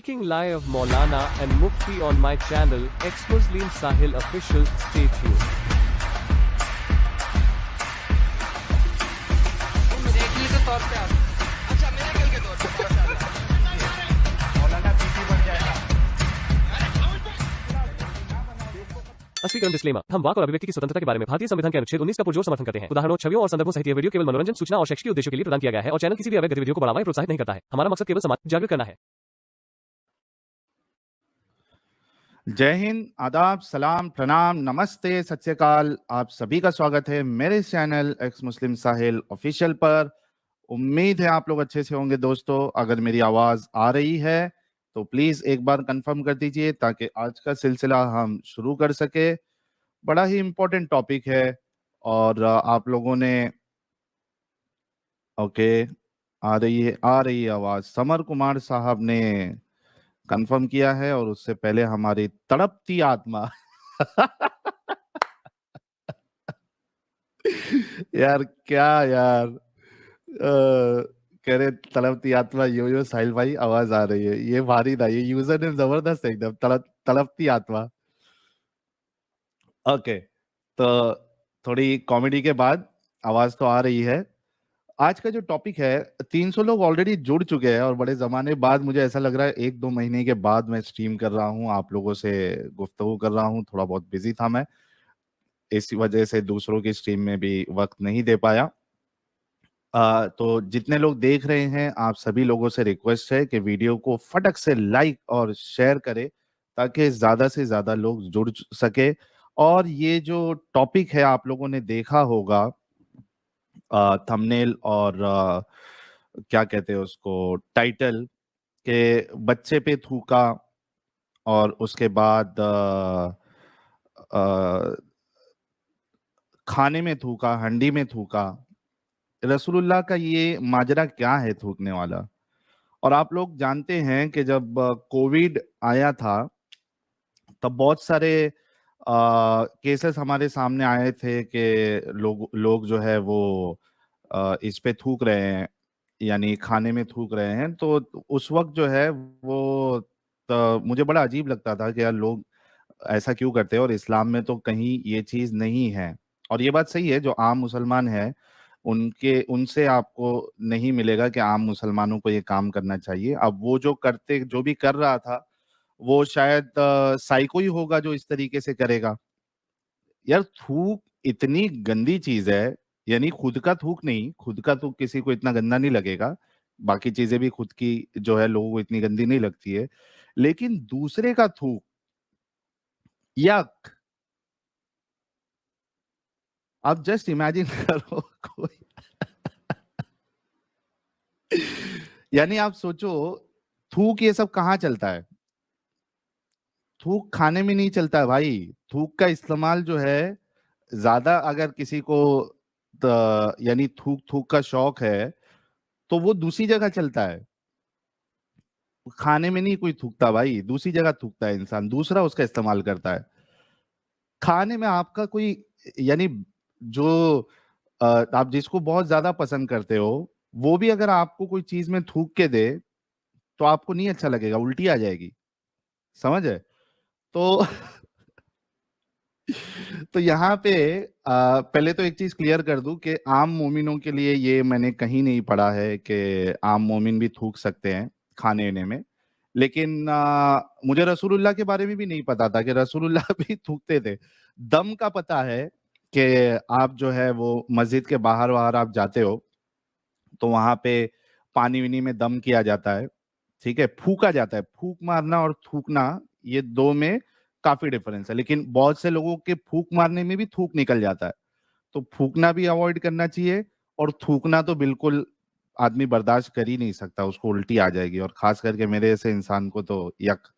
Speaking live of Maulana and Mufti on my channel, ex-Muslim Sahil Official, stay tuned. अस्वीकरण disclaimer. हम वाक और अभिव्यक्ति की स्वतंत्रता के बारे में भारतीय संविधान के अनुच्छेद 19 का पुरजोर समर्थन करते हैं। उदाहरणों, छवियों और संदर्भों सहित यह वीडियो केवल मनोरंजन, सूचना और शैक्षिक उद्देश्यों के लिए प्रदान किया गया है और चैनल किसी भी अवैध गतिविधियों को बढ़ावा या प्रोत्साहित नहीं करता है। हमारा मकसद केवल समाज जागरूक करना है। जय हिंद, आदाब, सलाम, प्रणाम, नमस्ते, सत श्री अकाल। आप सभी का स्वागत है मेरे चैनल एक्स मुस्लिम साहिल ऑफिशियल पर। उम्मीद है आप लोग अच्छे से होंगे दोस्तों। अगर मेरी आवाज आ रही है तो प्लीज एक बार कंफर्म कर दीजिए ताकि आज का सिलसिला हम शुरू कर सके। बड़ा ही इम्पोर्टेंट टॉपिक है और आप लोगों ने ओके आ रही है आवाज। समर कुमार साहब ने कंफर्म किया है और उससे पहले हमारी तड़पती आत्मा यार क्या यार कह रहे तड़पती आत्मा यो साहिल भाई आवाज आ रही है। ये भारी था, ये यूजर ने जबरदस्त एकदम तड़पती आत्मा। ओके, तो थोड़ी कॉमेडी के बाद आवाज तो आ रही है। आज का जो टॉपिक है, 300 लोग ऑलरेडी जुड़ चुके हैं और बड़े जमाने बाद मुझे ऐसा लग रहा है 1-2 महीने के बाद मैं स्ट्रीम कर रहा हूँ, आप लोगों से गुफ्तगू कर रहा हूँ। थोड़ा बहुत बिजी था मैं, इसी वजह से दूसरों की स्ट्रीम में भी वक्त नहीं दे पाया। तो जितने लोग देख रहे हैं, आप सभी लोगों से रिक्वेस्ट है कि वीडियो को फटक से लाइक और शेयर करें ताकि ज्यादा से ज्यादा लोग जुड़ सके। और ये जो टॉपिक है आप लोगों ने देखा होगा थंबनेल और क्या कहते हैं उसको, टाइटल के बच्चे पे थूका और उसके बाद खाने में थूका, हंडी में थूका। रसूलुल्लाह का ये माजरा क्या है थूकने वाला। और आप लोग जानते हैं कि जब कोविड आया था तब बहुत सारे केसेस हमारे सामने आए थे कि लोग जो है वो इस पे थूक रहे हैं, यानी खाने में थूक रहे हैं। तो उस वक्त जो है वो तो मुझे बड़ा अजीब लगता था कि यार लोग ऐसा क्यों करते हैं और इस्लाम में तो कहीं ये चीज नहीं है। और ये बात सही है, जो आम मुसलमान है उनसे आपको नहीं मिलेगा कि आम मुसलमानों को ये काम करना चाहिए। अब वो जो भी कर रहा था वो शायद साइको ही होगा जो इस तरीके से करेगा। यार थूक इतनी गंदी चीज है, यानी खुद का थूक नहीं, खुद का थूक किसी को इतना गंदा नहीं लगेगा, बाकी चीजें भी खुद की जो है लोगों को इतनी गंदी नहीं लगती है, लेकिन दूसरे का थूक, यक। आप जस्ट इमेजिन करो कोई यानी आप सोचो थूक ये सब कहाँ चलता है। थूक खाने में नहीं चलता है भाई। थूक का इस्तेमाल जो है ज्यादा अगर किसी को यानी थूक थूक का शौक है तो वो दूसरी जगह चलता है। खाने में नहीं कोई थूकता भाई, दूसरी जगह थूकता है इंसान, दूसरा उसका इस्तेमाल करता है। खाने में आपका कोई यानी जो आप जिसको बहुत ज्यादा पसंद करते हो वो भी अगर आपको कोई चीज में थूक के दे तो आपको नहीं अच्छा लगेगा, उल्टी आ जाएगी, समझ है। तो तो यहाँ पे पहले तो एक चीज क्लियर कर दूं कि आम मोमिनों के लिए ये मैंने कहीं नहीं पढ़ा है कि आम मोमिन भी थूक सकते हैं खाने में। लेकिन मुझे रसूलुल्लाह के बारे में भी नहीं पता था कि रसूलुल्लाह भी थूकते थे। दम का पता है कि आप जो है वो मस्जिद के बाहर बाहर आप जाते हो तो वहां पे पानी विनी में दम किया जाता है, ठीक है, फूका जाता है। फूक मारना और थूकना ये दो में काफी डिफरेंस है, लेकिन बहुत से लोगों के फूक मारने में भी थूक निकल जाता है। तो फूकना भी अवॉइड करना चाहिए और थूकना तो बिल्कुल आदमी बर्दाश्त कर ही नहीं सकता, उसको उल्टी आ जाएगी, और खास करके मेरे जैसे इंसान को तो यक।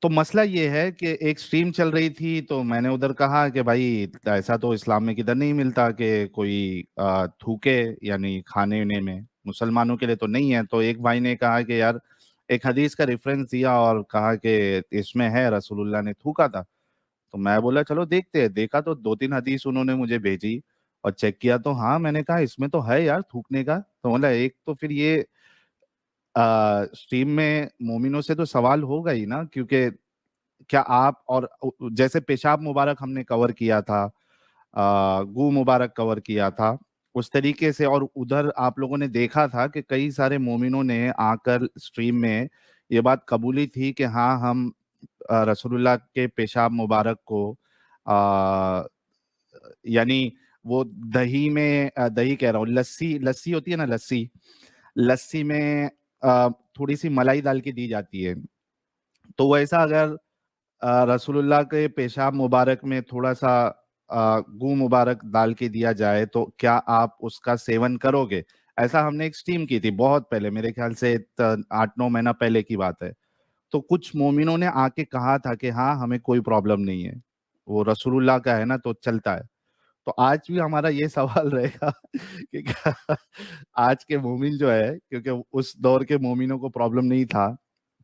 तो मसला ये है कि एक स्ट्रीम चल रही थी तो मैंने उधर कहा कि भाई ऐसा तो इस्लाम में किधर नहीं मिलता कि कोई थूके, यानी खाने उने में, मुसलमानों के लिए तो नहीं है। तो एक भाई ने कहा कि यार एक हदीस का रेफरेंस दिया और कहा कि इसमें है रसूलुल्लाह ने थूका था। तो मैं बोला चलो देखते हैं। देखा तो 2-3 हदीस उन्होंने मुझे भेजी और चेक किया तो हाँ, मैंने कहा इसमें तो है यार थूकने का। तो बोला एक तो फिर ये स्ट्रीम में मोमिनों से तो सवाल होगा ही ना, क्योंकि क्या आप और जैसे पेशाब मुबारक हमने कवर किया था, गू मुबारक कवर किया था, उस तरीके से। और उधर आप लोगों ने देखा था कि कई सारे मोमिनों ने आकर स्ट्रीम में ये बात कबूली थी कि हाँ हम रसूलुल्लाह के पेशाब मुबारक को यानी वो दही में दही कह रहा हूँ, लस्सी लस्सी होती है ना, लस्सी लस्सी में थोड़ी सी मलाई डाल के दी जाती है। तो वैसा अगर रसूलुल्लाह के पेशाब मुबारक में थोड़ा सा गू मुबारक डाल के दिया जाए तो क्या आप उसका सेवन करोगे? ऐसा हमने एक स्ट्रीम की थी बहुत पहले, मेरे ख्याल से 8-9 महीना पहले की बात है। तो कुछ मोमिनों ने आके कहा था कि हाँ हमें कोई प्रॉब्लम नहीं है, वो रसूलुल्लाह का है ना तो चलता है। तो आज भी हमारा ये सवाल रहेगा कि क्या आज के मोमिन जो है, क्योंकि उस दौर के मोमिनों को प्रॉब्लम नहीं था,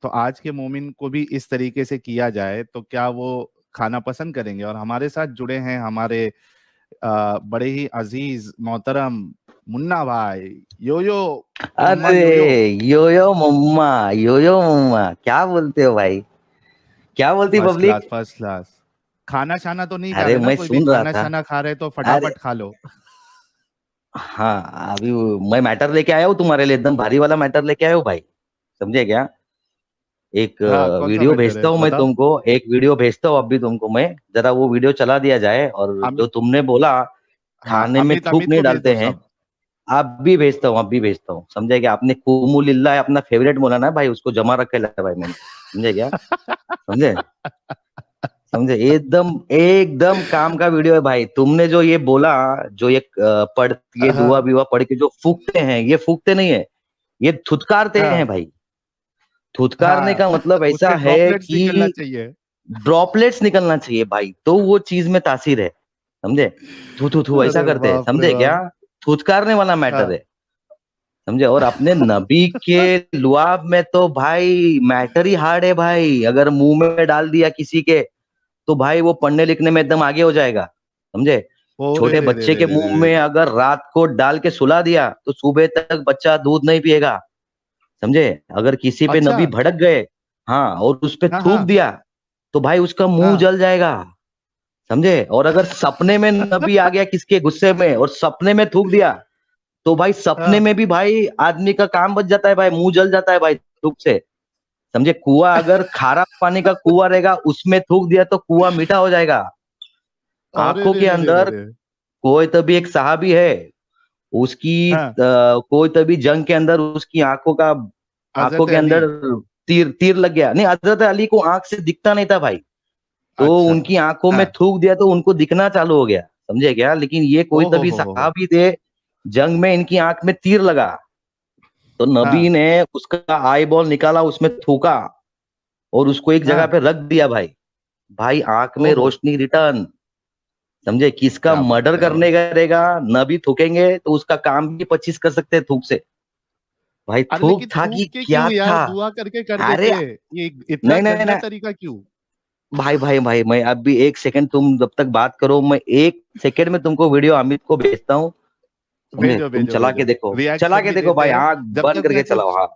तो आज के मोमिन को भी इस तरीके से किया जाए तो क्या वो खाना पसंद करेंगे? और हमारे साथ जुड़े हैं हमारे बड़े ही अजीज मोहतरम मुन्ना भाई, योयो मम्मा अरे योयो। यो यो मम्मा क्या बोलते हो भाई? क्या बोलती first class public? First class. खाना शाना तो नहीं खा अरे रहे ना मैं कोई भी? सुन रहा खाना था। शाना खा रहे तो अरे फटाफट खा लो। हाँ, अभी मैं मैटर लेके आया हूँ तुम्हारे लिए, एकदम भारी वाला मैटर लेके आया हूँ भाई। समझे क्या? एक हाँ, कौन सा वीडियो मैटर भेजता है हूँ मैं बताओ। तुमको, एक वीडियो भेजता हूँ अभी तुमको मैं। जरा वो वीडियो चला दिया जाए। और जो अमित, तुमने बोला हाँ खाने में अमित थूक अमित नहीं को भेज डालते दो हैं, सब। आप भी भेजता हूँ, आप भी भेजता हूँ। समझे क्या? आपने कुमु लिल्ला है अपना फेवरेट मौलाना है भाई, उसको जमा रखे है भाई मैंने। समझे क्या? समझे? समझे? एकदम एकदम काम का वीडियो है भाई। तुमने जो ये बोला, जो ये पढ़ के दुआ हाँ विवा पढ़ के जो फूकते हैं, ये फूकते नहीं है, ये थुतकारते हैं हाँ भाई। थुतकारने हाँ, का मतलब ऐसा उसके है ड्रॉपलेट्स निकलना कि चाहिए। ड्रॉपलेट्स निकलना चाहिए भाई, तो वो चीज में तासीर है। समझे? थू थू थू ऐसा अरे करते हैं, बाप रे समझे क्या? बाप। थुतकारने वाला मैटर हाँ है। समझे? और अपने नबी के लुआब में तो भाई मैटर ही हार्ड है भाई। अगर मुंह में डाल दिया किसी के, तो भाई वो पढ़ने लिखने में एकदम आगे हो जाएगा। समझे? ओ रे छोटे रे रे बच्चे रे के रे रे मुंह रे। में अगर रात को डाल के सुला दिया तो सुबह तक बच्चा दूध नहीं पिएगा। समझे? अगर किसी पे अच्छा। नबी भड़क गए, हाँ, और उस पे हाँ थूक हाँ दिया, तो भाई उसका मुंह हाँ जल जाएगा। समझे? और अगर सपने में नबी आ गया किसके गुस्से में और सपने में थूक दिया, तो भाई सपने हाँ में भी भाई आदमी का काम बच जाता है भाई, मुंह जल जाता है भाई थूक से। समझे? कुआं अगर खारा पानी का कुआं रहेगा, उसमें थूक दिया तो कुआं मीठा हो जाएगा। अरे आंखों रे के रे रे रे अंदर रे। कोई तभी एक साहबी है, उसकी हाँ, कोई तभी जंग के अंदर उसकी आंखों हजरत के अली। अंदर तीर तीर लग गया। नहीं, हजरत अली को आंख से दिखता नहीं था भाई, तो अच्छा। उनकी आंखों में हाँ। थूक दिया तो उनको दिखना चालू हो गया। समझे क्या? लेकिन ये कोई ओ तभी हो। साहबी थे, जंग में इनकी आंख में तीर लगा, तो नबी हाँ। ने उसका आई बॉल निकाला, उसमें थूका और उसको एक जगह हाँ। पे रख दिया भाई। भाई आंख में ओहो। रोशनी रिटर्न। समझे? किसका क्या बात मर्डर कर रहे हो? करने करेगा, नबी थूकेंगे तो उसका काम भी 25 कर सकते हैं थूक से। भाई अरे थूक लेकिन था थूक कि के क्या क्यों यार, था? दुआ करके कर अरे देते। ये इतना नहीं नहीं गंदा नहीं तरीका क्यों? भाई भाई भाई, मैं अभी एक सेकंड, तुम जब तक बात करो मैं एक सेकंड में तुमको वीडियो अमित को भेजता हूँ। समझे? भेजो तुम भेजो चला के भेजो। देखो, चला रिएक्शन के भी देखो देते भाई, हैं आंख जब बंद तक करके मैं चलाओ। कुछ। हाँ,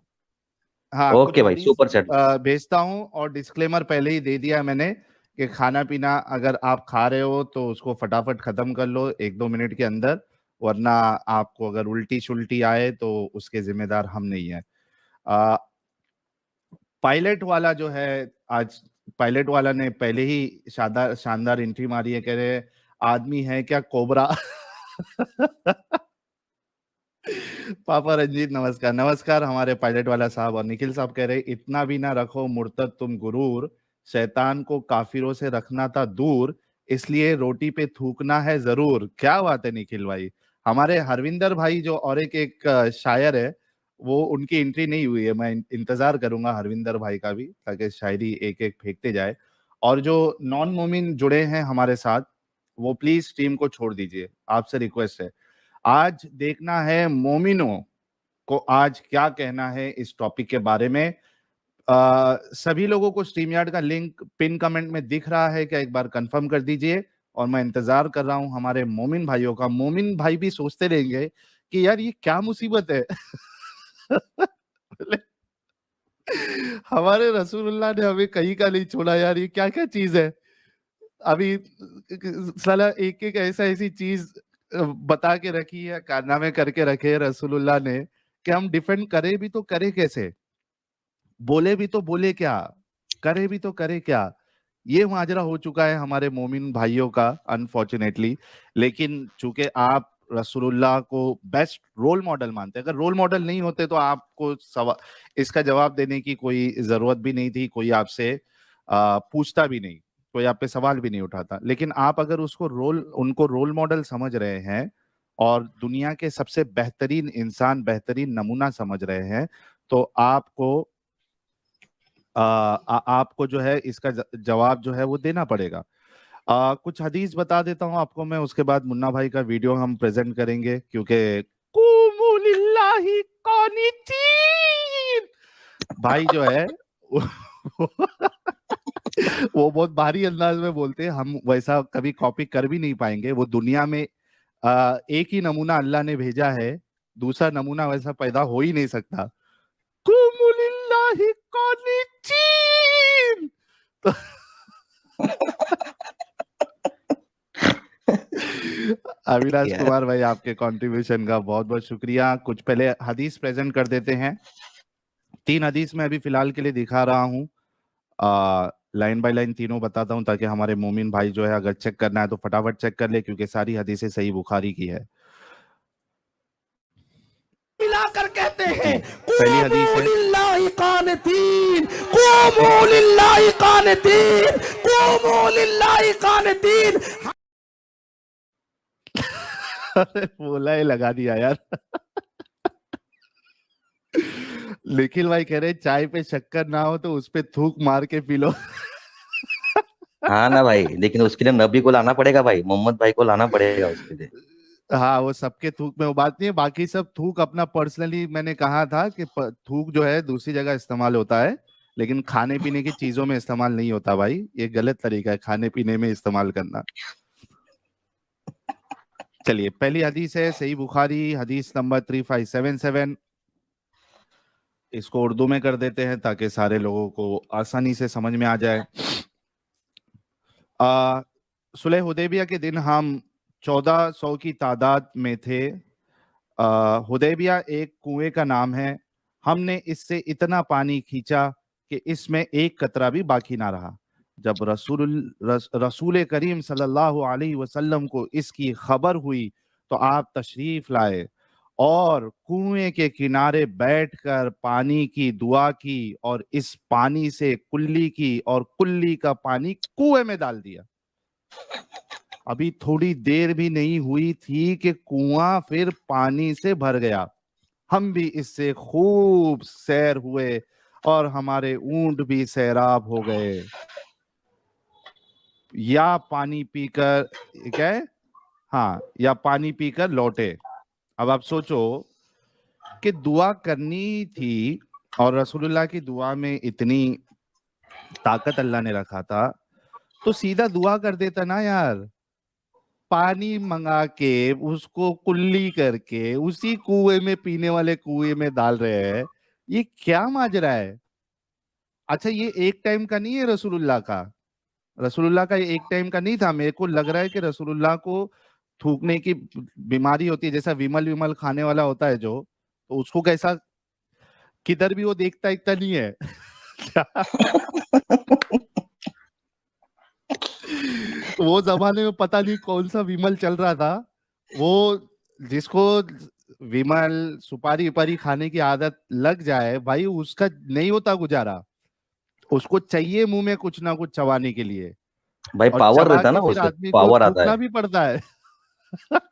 हाँ, कुछ ओके भाई, ऑडियंस सुपर चैट। भेजता हूँ, और डिस्क्लेमर पहले ही दे दिया है मैंने कि खाना पीना अगर आप खा रहे हो तो उसको फटाफट खत्म कर लो 1-2 मिनट के अंदर, वरना आपको अगर उल्टी शुल्टी आए तो उसके जिम्मेदार हम नहीं है। आ, पायलट वाला जो है, आज पायलट वाला ने पहले ही शानदार शानदार एंट्री मारी है, कह रहे आदमी है क्या कोबरा। पापा रंजीत नमस्कार नमस्कार हमारे पायलट वाला साहब। और निखिल साहब कह रहे इतना भी ना रखो मुर्तद तुम गुरूर, शैतान को काफिरों से रखना था दूर, इसलिए रोटी पे थूकना है जरूर। क्या बात है निखिल भाई। हमारे हरविंदर भाई जो और एक शायर है, वो उनकी एंट्री नहीं हुई है, मैं इंतजार करूंगा हरविंदर भाई का भी, ताकि शायरी एक एक फेंकते जाए। और जो नॉन मोमिन जुड़े हैं हमारे साथ, वो प्लीज टीम को छोड़ दीजिए, आपसे रिक्वेस्ट है। आज देखना है मोमिनों को आज क्या कहना है इस टॉपिक के बारे में। सभी लोगों को स्ट्रीम यार्ड का लिंक पिन कमेंट में दिख रहा है क्या? एक बार कंफर्म कर दीजिए। और मैं इंतजार कर रहा हूं हमारे मोमिन भाइयों का। मोमिन भाई भी सोचते रहेंगे कि यार ये क्या मुसीबत है। हमारे रसूलुल्लाह ने हमें कहीं का नहीं छोड़ा यार, ये क्या क्या चीज है। अभी साला एक एक ऐसी चीज बता के रखी है, कारनामे करके रखे हैं रसूलुल्लाह ने, कि हम डिफेंड करें भी तो करें कैसे, बोले भी तो बोले क्या, करे भी तो करे क्या। ये माजरा हो चुका है हमारे मोमिन भाइयों का अनफॉर्चुनेटली। लेकिन चूंकि आप रसूलुल्लाह को बेस्ट रोल मॉडल मानते हैं, अगर रोल मॉडल नहीं होते तो आपको इसका जवाब देने की कोई जरूरत भी नहीं थी, कोई आपसे पूछता भी नहीं, कोई आप पे सवाल भी नहीं उठाता। लेकिन आप अगर उनको रोल मॉडल समझ रहे हैं और दुनिया के सबसे बेहतरीन इंसान, बेहतरीन नमूना समझ रहे हैं, तो आपको जो है इसका जवाब जो है वो देना पड़ेगा। कुछ हदीस बता देता हूं आपको मैं, उसके बाद मुन्ना भाई का वीडियो हम प्रेजेंट करेंगे, क्योंकि कुमु लिल्लाहि कानितीन भाई जो है वो बहुत भारी अंदाज में बोलते हैं, हम वैसा कभी कॉपी कर भी नहीं पाएंगे। वो दुनिया में एक ही नमूना अल्लाह ने भेजा है, दूसरा नमूना वैसा पैदा हो ही नहीं सकता। कुमु लिल्लाहि कानितीन। तो अविनाश कुमार भाई, आपके कंट्रीब्यूशन का बहुत बहुत शुक्रिया। कुछ पहले हदीस प्रेजेंट कर देते हैं। 3 हदीस मैं अभी फिलहाल के लिए दिखा रहा हूँ, लाइन बाय लाइन तीनों बताता हूँ, ताकि हमारे मोमिन भाई जो है अगर चेक करना है तो फटाफट चेक कर ले, क्योंकि सारी हदीसें सही बुखारी की है। मिलाकर कहते हैं पहली हदीस है, लिल्लाहि कानितीन, कुमू लिल्लाहि कानितीन, कुमू लिल्लाहि कानितीन। बोला है लगा दिया यार। निखिल भाई कह रहे चाय पे शक्कर ना हो तो उस पे थूक मार के पी लो। हाँ ना भाई, लेकिन उसके लिए नबी को लाना पड़ेगा भाई, मोहम्मद भाई को लाना पड़ेगा उसके लिए। हाँ, वो सबके थूक में वो बात नहीं है, बाकी सब थूक अपना पर्सनली, मैंने कहा था कि थूक जो है दूसरी जगह इस्तेमाल होता है, लेकिन खाने पीने की चीजों में इस्तेमाल नहीं होता भाई। ये गलत तरीका है खाने पीने में इस्तेमाल करना। चलिए, पहली हदीस है सही बुखारी, हदीस नंबर 3577। इसको उर्दू में कर देते हैं ताकि सारे लोगों को आसानी से समझ में आ जाए। सुलह हुदैबिया के दिन हम 1400 की तादाद में थे। हुदैबिया एक कुएं का नाम है। हमने इससे इतना पानी खींचा कि इसमें एक कतरा भी बाकी ना रहा। जब रसूल करीम सल्लल्लाहु अलैहि वसल्लम को इसकी खबर हुई तो आप तशरीफ लाए और कुएं के किनारे बैठकर पानी की दुआ की और इस पानी से कुल्ली की और कुल्ली का पानी कुएं में डाल दिया। अभी थोड़ी देर भी नहीं हुई थी कि कुआं फिर पानी से भर गया। हम भी इससे खूब सैर हुए और हमारे ऊंट भी सैराब हो गए। या पानी पीकर, क्या है, हाँ, या पानी पीकर लौटे। अब आप सोचो कि दुआ करनी थी और रसूलुल्लाह की दुआ में इतनी ताकत अल्लाह ने रखा था, तो सीधा दुआ कर देता ना यार। पानी मंगा के उसको कुल्ली करके उसी कुएं में, पीने वाले कुएं में डाल रहे हैं। ये क्या माजरा है। अच्छा, ये एक टाइम का नहीं है रसूलुल्लाह का। रसूलुल्लाह का ये एक टाइम का नहीं था। मेरे को लग रहा है कि रसूलुल्लाह को थूकने की बीमारी होती है, जैसा विमल विमल खाने वाला होता है जो, तो उसको कैसा किधर भी वो देखता इतना नहीं है। वो जमाने में पता नहीं कौन सा विमल चल रहा था, वो जिसको विमल सुपारी उपारी खाने की आदत लग जाए भाई, उसका नहीं होता गुजारा। उसको चाहिए मुंह में कुछ ना कुछ चबाने के लिए, भाई और पावर चबा रहता है के ना फिर उसको, आदमी को पावर आता थूकना है, भी पड़ता है।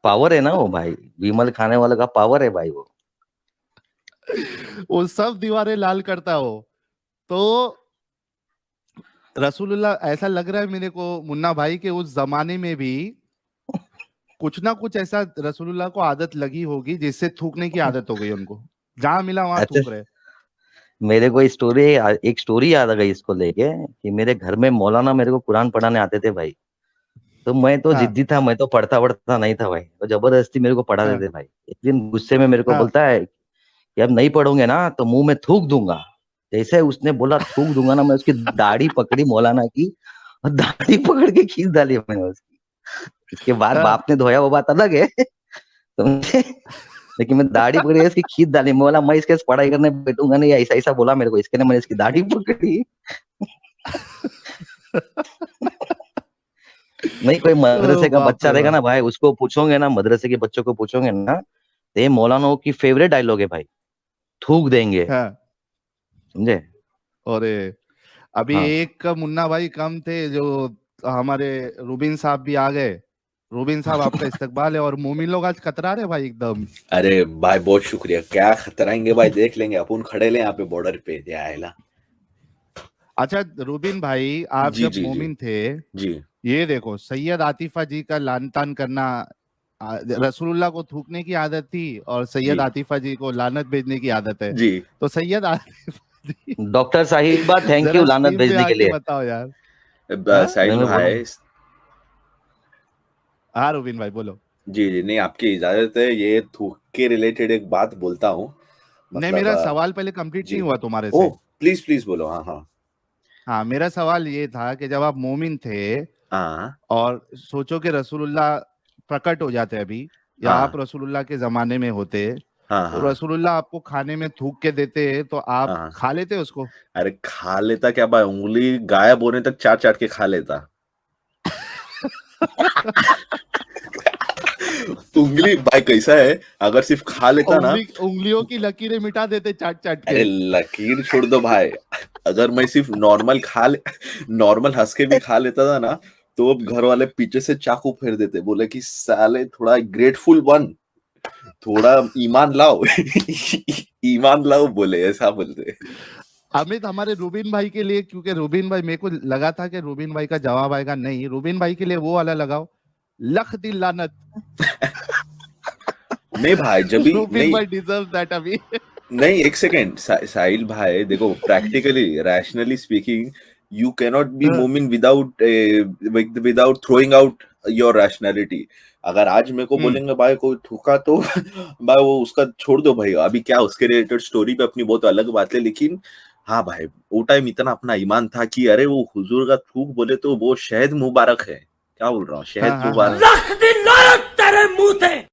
पावर है ना वो भाई, विमल खाने वाले का पावर है भाई वो। वो सब दीवारें लाल करता हो। तो रसूलुल्लाह, ऐसा लग रहा है मेरे को मुन्ना भाई के उस जमाने में भी कुछ ना कुछ ऐसा रसूलुल्लाह को आदत लगी होगी जिससे थूकने की आदत हो गई उनको, जहां मिला वहां अच्छा, थूक रहे। मेरे को एक स्टोरी याद आ गई इसको लेके कि मेरे घर में मौलाना मेरे को कुरान पढ़ाने आते थे भाई। तो मैं तो हाँ जिद्दी था, मैं तो पढ़ता नहीं था भाई, तो जबरदस्ती मेरे को पढ़ा हाँ देते भाई। एक दिन गुस्से में मेरे को हाँ बोलता है कि अब नहीं पढ़ोगे ना तो मुंह में थूक दूंगा। जैसे ही उसने बोला थूक दूंगा ना, मैं उसकी दाढ़ी पकड़ी मौलाना की, और दाढ़ी पकड़ के खींच डाली मैंने उसकी। इसके बाद हाँ। बाप ने धोया वो बात अलग है समझे, लेकिन मैं दाढ़ी पकड़ी इसकी खींच डाली। मैं बोला मैं इसके साथ पढ़ाई करने बैठूंगा नहीं, ऐसा ऐसा बोला मेरे को, इसके लिए मैंने इसकी दाढ़ी पकड़ी। नहीं, कोई ओ मदरसे का बाप बच्चा रे रहेगा बाप। ना भाई, उसको पूछोगे ना, मदरसे के बच्चों को पूछोगे ना, तो ये मौलाना की फेवरेट डायलॉग है भाई, थूक देंगे। हाँ समझे। और अभी हाँ एक मुन्ना भाई कम थे जो हमारे रूबिन साहब भी आ गए। रूबिन साहब आपका इस्तकबाल है। और मोमिन लोग आज कतरा रहे भाई एकदम। अरे भाई बहुत शुक्रिया, क्या खतराएंगे भाई, देख लेंगे अपन खड़े ले यहाँ पे बॉर्डर पे ये आएला। अच्छा रूबिन भाई, आप जी जब जी जी मोमिन थे, जी ये देखो सैयद आतिफा जी का लान तान करना, रसूलुल्लाह को थूकने की आदत थी और सैयद जी आतिफा जी को लानत भेजने की आदत है। जी। तो सैयद आतिफा जी डॉक्टर साहिबा, थैंक जरा यू लानत स्क्रीन पे भेजने के आके लिए। बताओ यार। हाँ साहिल मैं बोलूं, भाई, हाँ रूबिन भाई बोलो। जी जी, नहीं आपकी इजाजत है, ये थूक के रिलेटेड एक बात बोलता हूँ। नहीं, मतलब मेरा सवाल पहले कंप्लीट नहीं जी, हुआ तुम्हारे ओ से। प्लीज प्लीज बोलो। हाँ हाँ हाँ, मेरा सवाल ये था कि जब आप मोमिन थे हाँ और सोचो कि रसूलुल्लाह प्रकट हो जाते अभी, या आप हाँ रसूलुल्लाह के जमाने में होते, हाँ तो हाँ रसूलुल्लाह आपको खाने में थूक के देते तो आप हाँ। खा लेते उसको? अरे खा लेता क्या भाई, उंगली गायब होने तक चाट चाट के खा लेता। उंगली भाई कैसा है, अगर सिर्फ खा लेता ना, उंगलियों की लकीरें मिटा देते चाट चाट अरे के। लकीर छोड़ दो भाई, अगर मैं सिर्फ नॉर्मल हंस के भी खा लेता था ना, तो अब घर वाले पीछे से चाकू फेर देते, बोले कि साले थोड़ा ग्रेटफुल बन, थोड़ा ईमान लाओ ईमान लाओ, बोले ऐसा बोलते। अमित, हमारे रूबिन भाई के लिए, क्योंकि रूबिन भाई, मेरे को लगा था कि रूबिन भाई का जवाब आएगा नहीं, रूबिन भाई के लिए वो वाला लगाओ, लख दिल लानत। नहीं भाई, जब भी रूबिन नहीं भाई डिजर्व दैट अभी। नहीं, एक सेकेंड साहिल भाई, देखो practically rationally speaking, you cannot be मोमिन without throwing out your rationality. अगर आज मेरे को बोलेंगे भाई कोई थूका तो भाई वो उसका छोड़ दो भाई, अभी क्या उसके रिलेटेड स्टोरी पे अपनी बहुत अलग बात है, लेकिन हाँ भाई वो टाइम इतना अपना ईमान था कि अरे वो हुजूर का थूक बोले तो वो शहद मुबारक है, क्या बोल रहा हूँ, शहद मुबारक। लख दिन लानत तेरे मुंह थे।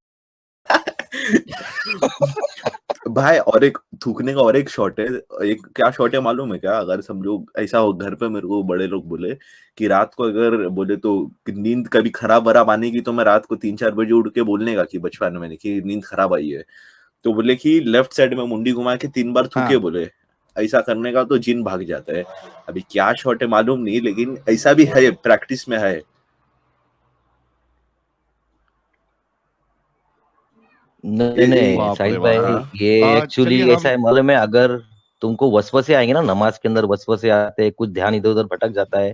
भाई और एक थूकने का और एक शॉट है, एक क्या शॉट है मालूम है क्या, अगर सब लोग ऐसा हो घर पे, मेरे को बड़े लोग बोले कि रात को अगर बोले तो नींद कभी खराब वराब आने की, तो मैं रात को 3-4 बजे उठ के बोलने का कि बचपन में कि नींद खराब आई है, तो बोले कि लेफ्ट साइड में मुंडी घुमा के 3 बार थूके, बोले ऐसा करने का तो जिन भाग जाता है। अभी क्या शॉट है मालूम नहीं, लेकिन ऐसा भी है, प्रैक्टिस में है। नहीं साहिल भाई, ये एक्चुअली ऐसा है मालूम है, अगर तुमको वसवसे आएंगे ना, नमाज के अंदर वसवसे आते हैं, कुछ ध्यान इधर उधर भटक जाता है,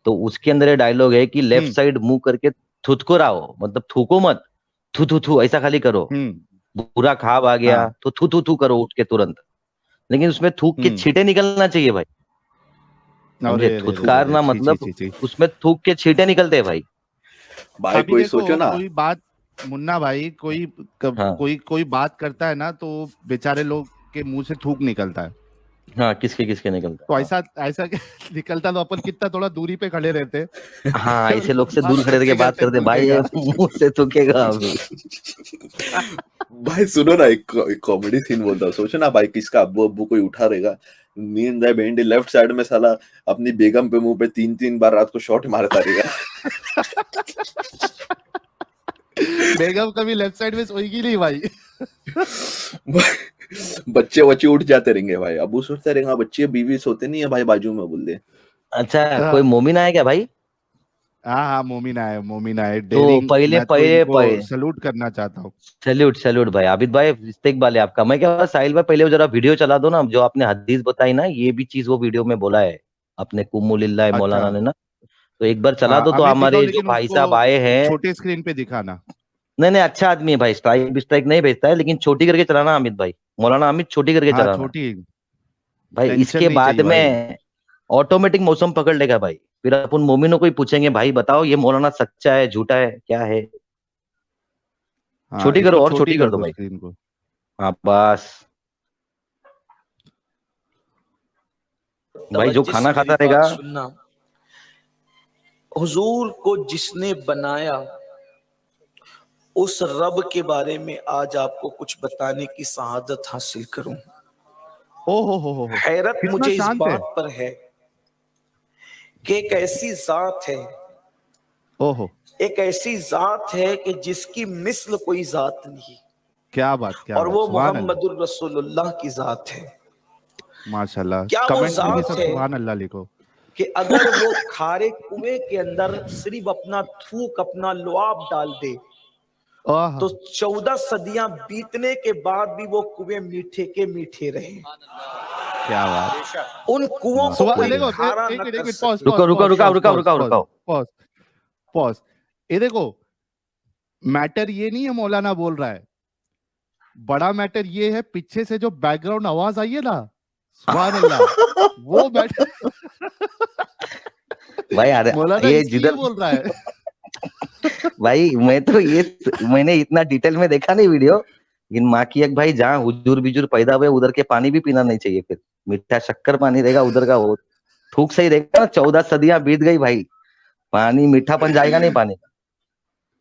तो उसके अंदर ये डायलॉग है कि लेफ्ट साइड मुंह करके थुथकुराओ, मतलब थूको मत, थू थू थू ऐसा खाली करो। बुरा खाब आ गया तो थू थू थू करो उठ के तुरंत, लेकिन उसमें थूक के छींटे निकलना चाहिए भाई। समझे, थुथकारना मतलब उसमें थूक के छींटे निकलते हैं भाई। भाई कोई सोचो ना, कोई बात, मुन्ना भाई, कोई बात करता है ना, तो बेचारे लोग के मुंह से थूक निकलता है। हाँ, किसके किसके निकलता है, तो ऐसा निकलता तो अपन कितना थोड़ा दूरी पे खड़े रहते। हाँ, ऐसे लोग से दूर खड़े रह के बात करते, भाई मुंह से थूकेगा अभी। भाई सुनो ना, एक कॉमेडी सीन बोलता हूँ, सोचो ना भाई, किसका अब्बू कोई उठा रहेगा, नींद है बेंडी, लेफ्ट साइड में साला अपनी बेगम पे मुंह पे 3-3 बार रात को शॉट मारता रहेगा। बेगम कभी लेफ्ट साइड में सोएगी नहीं भाई। बच्चे उठ जाते रहेंगे भाई, अबू सोचते रहेंगे बच्चे बीवी सोते नहीं है भाई बाजू में, बोल दे। अच्छा, कोई मोमिन आया क्या भाई? हाँ, मोमिन आए। तो पहले सलूट करना चाहता हूँ। सैल्यूट भाई। आबिद भाई, इस्तेकबाल है आपका। मैं क्या साहिल भाई, पहले जरा वीडियो चला दो ना, जो आपने हदीस बताई ना, ये भी चीज वो वीडियो में बोला है अपने कुम्मु लिल्लाह मौलाना ने ना, तो एक बार चला दो, तो हमारे जो भाई साहब आए हैं, छोटे स्क्रीन पे दिखाना। नहीं अच्छा आदमी है भाई, स्ट्राइक नहीं भेजता है, लेकिन छोटी करके चलाना अमित भाई, मौलाना अमित, छोटी करके चलाना छोटी भाई। इसके बाद में ऑटोमेटिक मौसम पकड़ लेगा भाई। फिर अपन मोमिनों को ही पूछेंगे, भाई बताओ ये मौलाना सच्चा है झूठा है क्या है। हाँ, छोटी इसको करो और छोटी छोटी कर कर दो दो भाई। स्क्रीन को। हाँ बस भाई, जो तवज्जो खाना से मेरी खाता बात रहेगा। सुनना। हुजूर को जिसने बनाया उस रब के बारे में आज आपको कुछ बताने की सआदत हासिल करूं। ओ हो, हैरत कितना मुझे इस शांत है। बात पर है कि एक ऐसी जात है, ओहो, एक ऐसी जात है कि जिसकी मिस्ल कोई जात नहीं, क्या बात, क्या और बात, वो सुभान अल्लाह, मोहम्मदुर रसूलुल्लाह की जात है। माशाल्लाह। क्या वो कमेंट में भी जात सब है सुभान अल्लाह लिखो। कि अगर वो खारे कुएं के अंदर सिर्फ अपना थूक, अपना लुआब डाल दे आहा, तो 14 सदियां बीतने के बाद भी वो कुएं मीठे के मीठे रहे। क्या बात। उन कुओं को सुभान, कोई देखो खारा एक न मिनट, कर एक मिनट, पॉज सके। रुको रुको रुका रुका रुका रुका। Pause pause. ये देखो, मैटर ये नहीं है मौलाना बोल रहा है, बड़ा मैटर ये है पीछे से जो बैकग्राउंड आवाज आई है ना, सुभान अल्लाह, वो मैटर भाई अरे मौलाना ये इसलिए जिधर बोल रहा है। भाई मैंने इतना डिटेल में देखा नहीं वीडियो, लेकिन माँ की एक भाई जहाँ हुजूर बिजूर पैदा हुए उधर के पानी भी पीना नहीं चाहिए। फिर मीठा शक्कर पानी रहेगा उधर का, वो थूक सही रहेगा। 14 सदियां बीत गई भाई, पानी मीठापन जाएगा नहीं पानी का।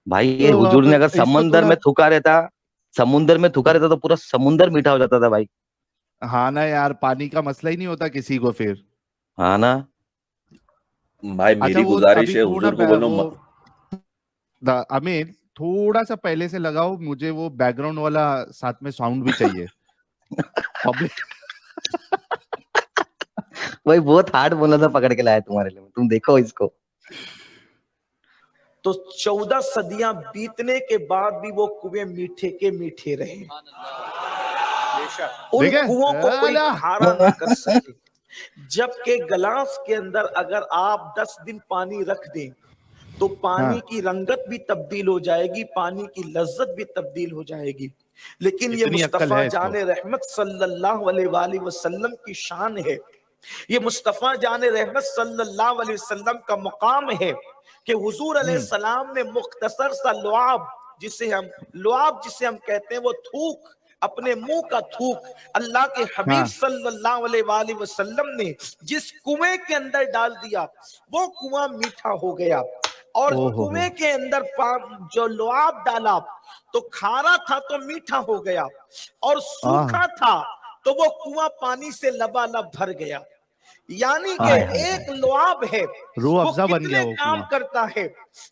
भाई ये तो हुजूर आप ने अगर इसको समंदर थोड़ा, में थूका रहता, समुंदर में थूका रहता तो पूरा समुंदर मीठा हो जाता था भाई। हाँ ना यार, पानी का मसला ही नहीं होता किसी को फिर। हाँ ना। भाई अच्छा, मेरी वो गुजारिश अभी है थोड़ा हुजूर को बोलो वो अमीर, थोड़ा सा पहले से लगाओ, मुझे वो बैकग्राउंड वाला साथ में साउंड भी चाहिए। पब्लिक भाई बहुत हार्ड बोला था, पकड़ के लाया तुम्हारे लिए, तुम देखो इसको। तो 14 सदियां बीतने के बाद भी वो कुएं मीठे के मीठे रहे। उन देखे? कुओं को कोई अला! खारा ना कर सके। जबकि गिलास के अंदर अगर आप 10 दिन पानी रख दें तो पानी हाँ, की रंगत भी तब्दील हो जाएगी, पानी की लज्जत भी तब्दील हो जाएगी। लेकिन ये इतनी अक्ल मुस्तफा है इसको। जाने रहमत सल्लल्लाहु अलैहि वसल्लम की शान है। ये मुस्तफा जाने रहमत सल्लल्लाहु अलैहि वसल्लम का मुकाम है कि हुजूर अलैहि सलाम ने मुख्तसर सा लुआब, जिसे हम कहते हैं वो थूक, अपने मुंह का थूक, अल्लाह के हबीब हाँ, सल्लल्लाहु अलैहि वसल्लम ने जिस कुएं के अंदर डाल दिया वो कुआं मीठा हो गया। और ओहो, कुएं के अंदर जो लुआब डाला तो खारा था तो मीठा हो गया, और सूखा था तो वो कुआं पानी से लबालब भर गया। यानी कि हाय हाय एक हाय, लुआब है, रूह वो अफ़ज़ा बन गया कितने वो काम कुआं। करता है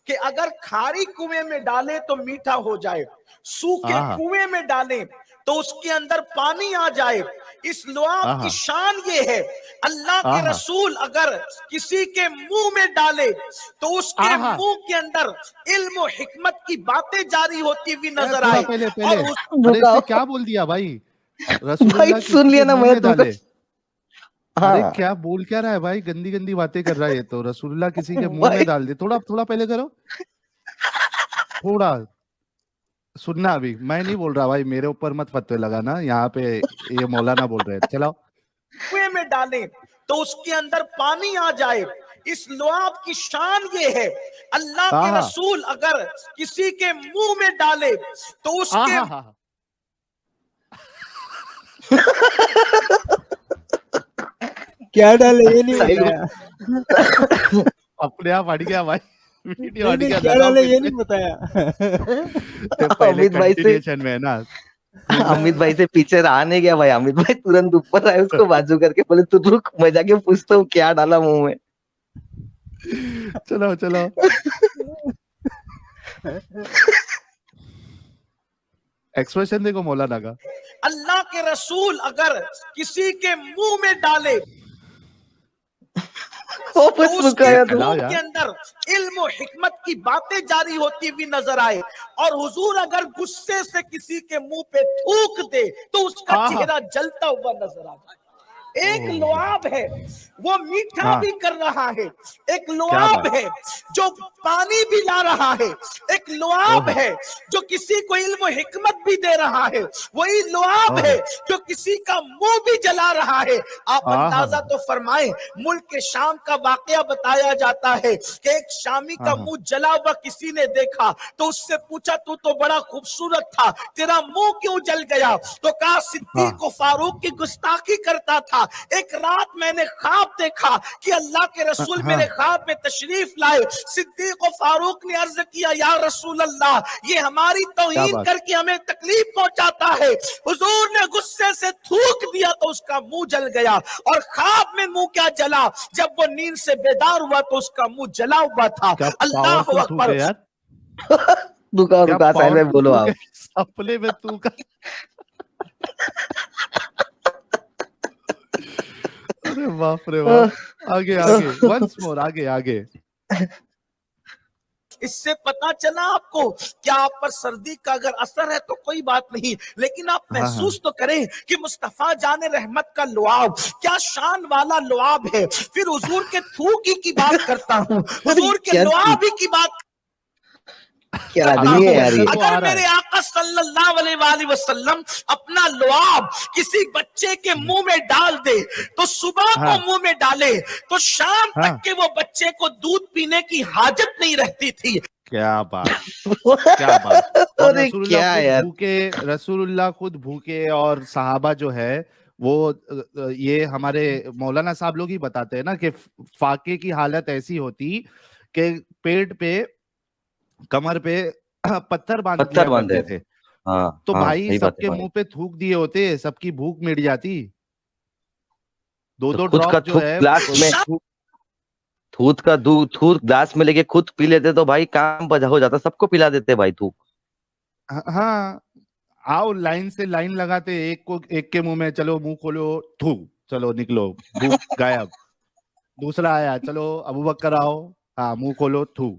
कि अगर खारी कुएं में डाले तो मीठा हो जाए, सूखे आहा, कुएं में डालें तो उसके अंदर पानी आ जाए। इस लुआब की आहा, शान ये है, अल्लाह के आहा, रसूल अगर किसी के मुंह में डाले तो उसके आहा। मुंह के अंदर इल्म और हिकमत की बातें जारी होती हुई नजर थोड़ा आए। पहले और अरे इसने क्या बोल दिया भाई? भाई रसूलुल्लाह सुन किसी लिया के ना मुंह मैं में तुमको। डाले? अरे हाँ क्या बोल क्या रहा है भाई? गंदी गंदी बातें कर रहा है ये तो। रसूलुल्लाह किसी के मुंह में भाई। डाल दे। थोड़ा थोड़ा पहले करो, थोड़ा सुनना। अभी मैं नहीं बोल रहा भाई, मेरे ऊपर मत फतवे लगाना, यहाँ पे ये मौलाना बोल रहे हैं। चलाओ। कुएं में डालें तो उसके अंदर पानी आ जाए। इस लुआब की शान ये है, अल्लाह के आहा, रसूल अगर किसी के मुंह में डाले तो उसके आहा, क्या डाले ये नहीं साहिल बताया। अपने आप हट गया भाई, वीडियो हट नहीं गया। क्या लगाओ डाले फिर ये से। नहीं बताया। ये पहले अमित भाई से कंटिन्यूएशन में है ना। अमित भाई से पीछे रहा नहीं गया भाई। अमित भाई तुरंत ऊपर आए, उसको बाजू करके बोले तू रुक, मैं जाके पूछता हूँ क्या डाला मुंह में। चलो चलो, एक्सप्रेशन देखो मौलाना का। अल्लाह के रसूल अगर किसी के मुंह में डाले तो वापस उसके मुकाया तू। चलाओ मुंह यार। के अंदर इल्म और हिकमत की बातें जारी होती हुई नजर आए। और हुजूर अगर गुस्से से किसी के मुंह पे थूक दे तो उसका आहा, चेहरा जलता हुआ नजर आ जाए। एक ओह, लुआब है वो मीठा हाँ। भी कर रहा है, एक क्या लुआब बात। है जो पानी भी ला रहा है, एक लुआब ओह। है जो किसी को इल्म हिकमत भी दे रहा है, वही लुआब ओह। है जो किसी का मुंह भी जला रहा है। आप आहा। अंदाजा तो फरमाएं, मुल्क के शाम का वाकया बताया जाता है कि एक शामी का आहा। मुंह जला हुआ किसी ने देखा तो उससे पूछा तू तो बड़ा खूबसूरत था, तेरा मुंह क्यों जल गया? तो कहा सिद्दीक को फारूक की गुस्ताखी करता था। एक रात मैंने ख्वाब देखा कि अल्लाह के रसूल हाँ। मेरे ख्वाब में तशरीफ लाए। सिद्दीक और फारूक ने अर्ज किया, या रसूल अल्लाह, ये हमारी तौहीन बात। करके हमें तकलीफ पहुंचाता है। हुजूर ने गुस्से से थूक दिया तो उसका मुंह जल गया। और ख्वाब में मुंह क्या जला? जब वो नींद से बेदार हुआ तो उसका मुंह जला हुआ था। क्या अल्लाह पावरफुल थूक अकबर। है यार, रुका क्या रुका साहिल भाई पावरफुल बोलो थूक आप। है, सपने में थूका। अरे बाप रे बाप। आगे आगे, वंस मोर, आगे आगे। इससे पता चला आपको क्या आप पर सर्दी का अगर असर है तो कोई बात नहीं, लेकिन आप हाँ, महसूस तो करें कि मुस्तफा जाने रहमत का लुआब क्या शान वाला लुआब है। फिर हुजूर के थूक ही की बात करता हूं, हुजूर के क्या लुआब ही की बात क्या करता आदमी है हूं। यार ये। तो आ अगर रहा मेरे है। आका सल्लल्लाहु अलैहि वसल्लम अपना लुआब किसी बच्चे के मुंह में डाल दे तो सुबह हाँ। को मुंह में डाले तो शाम हाँ। तक के वो बच्चे को दूध पीने की हाजत नहीं रहती थी। क्या बात, क्या बात। और अरे रसूलुल्लाह क्या खुद यार। भूखे, रसूलुल्लाह खुद भूखे, और सहाबा जो है वो ये हमारे मौलाना साहब लोग ही बताते हैं ना कि फाके की हालत ऐसी होती कि पेट पे, कमर पे पत्थर बांध दिया पत्थर बांधे करते थे। हाँ तो हाँ भाई सही बात है सबके भाई। मुंह पे थूक दिए होते, सबकी भूख मिट जाती। दो तो दो खुद का ड्रॉप जो थूक है ग्लास में, थूक का दूध थूक ग्लास में लेके खुद पी लेते तो भाई काम बजा हो जाता, सबको पिला देते भाई थूक। हाँ, आओ लाइन से लाइन लगाते, एक को एक के मुंह में, चलो मुंह खोलो, थू, चलो निकलो, भूख गायब। दूसरा आया, चलो अबू बकर आओ, हाँ मुंह खोलो, थू,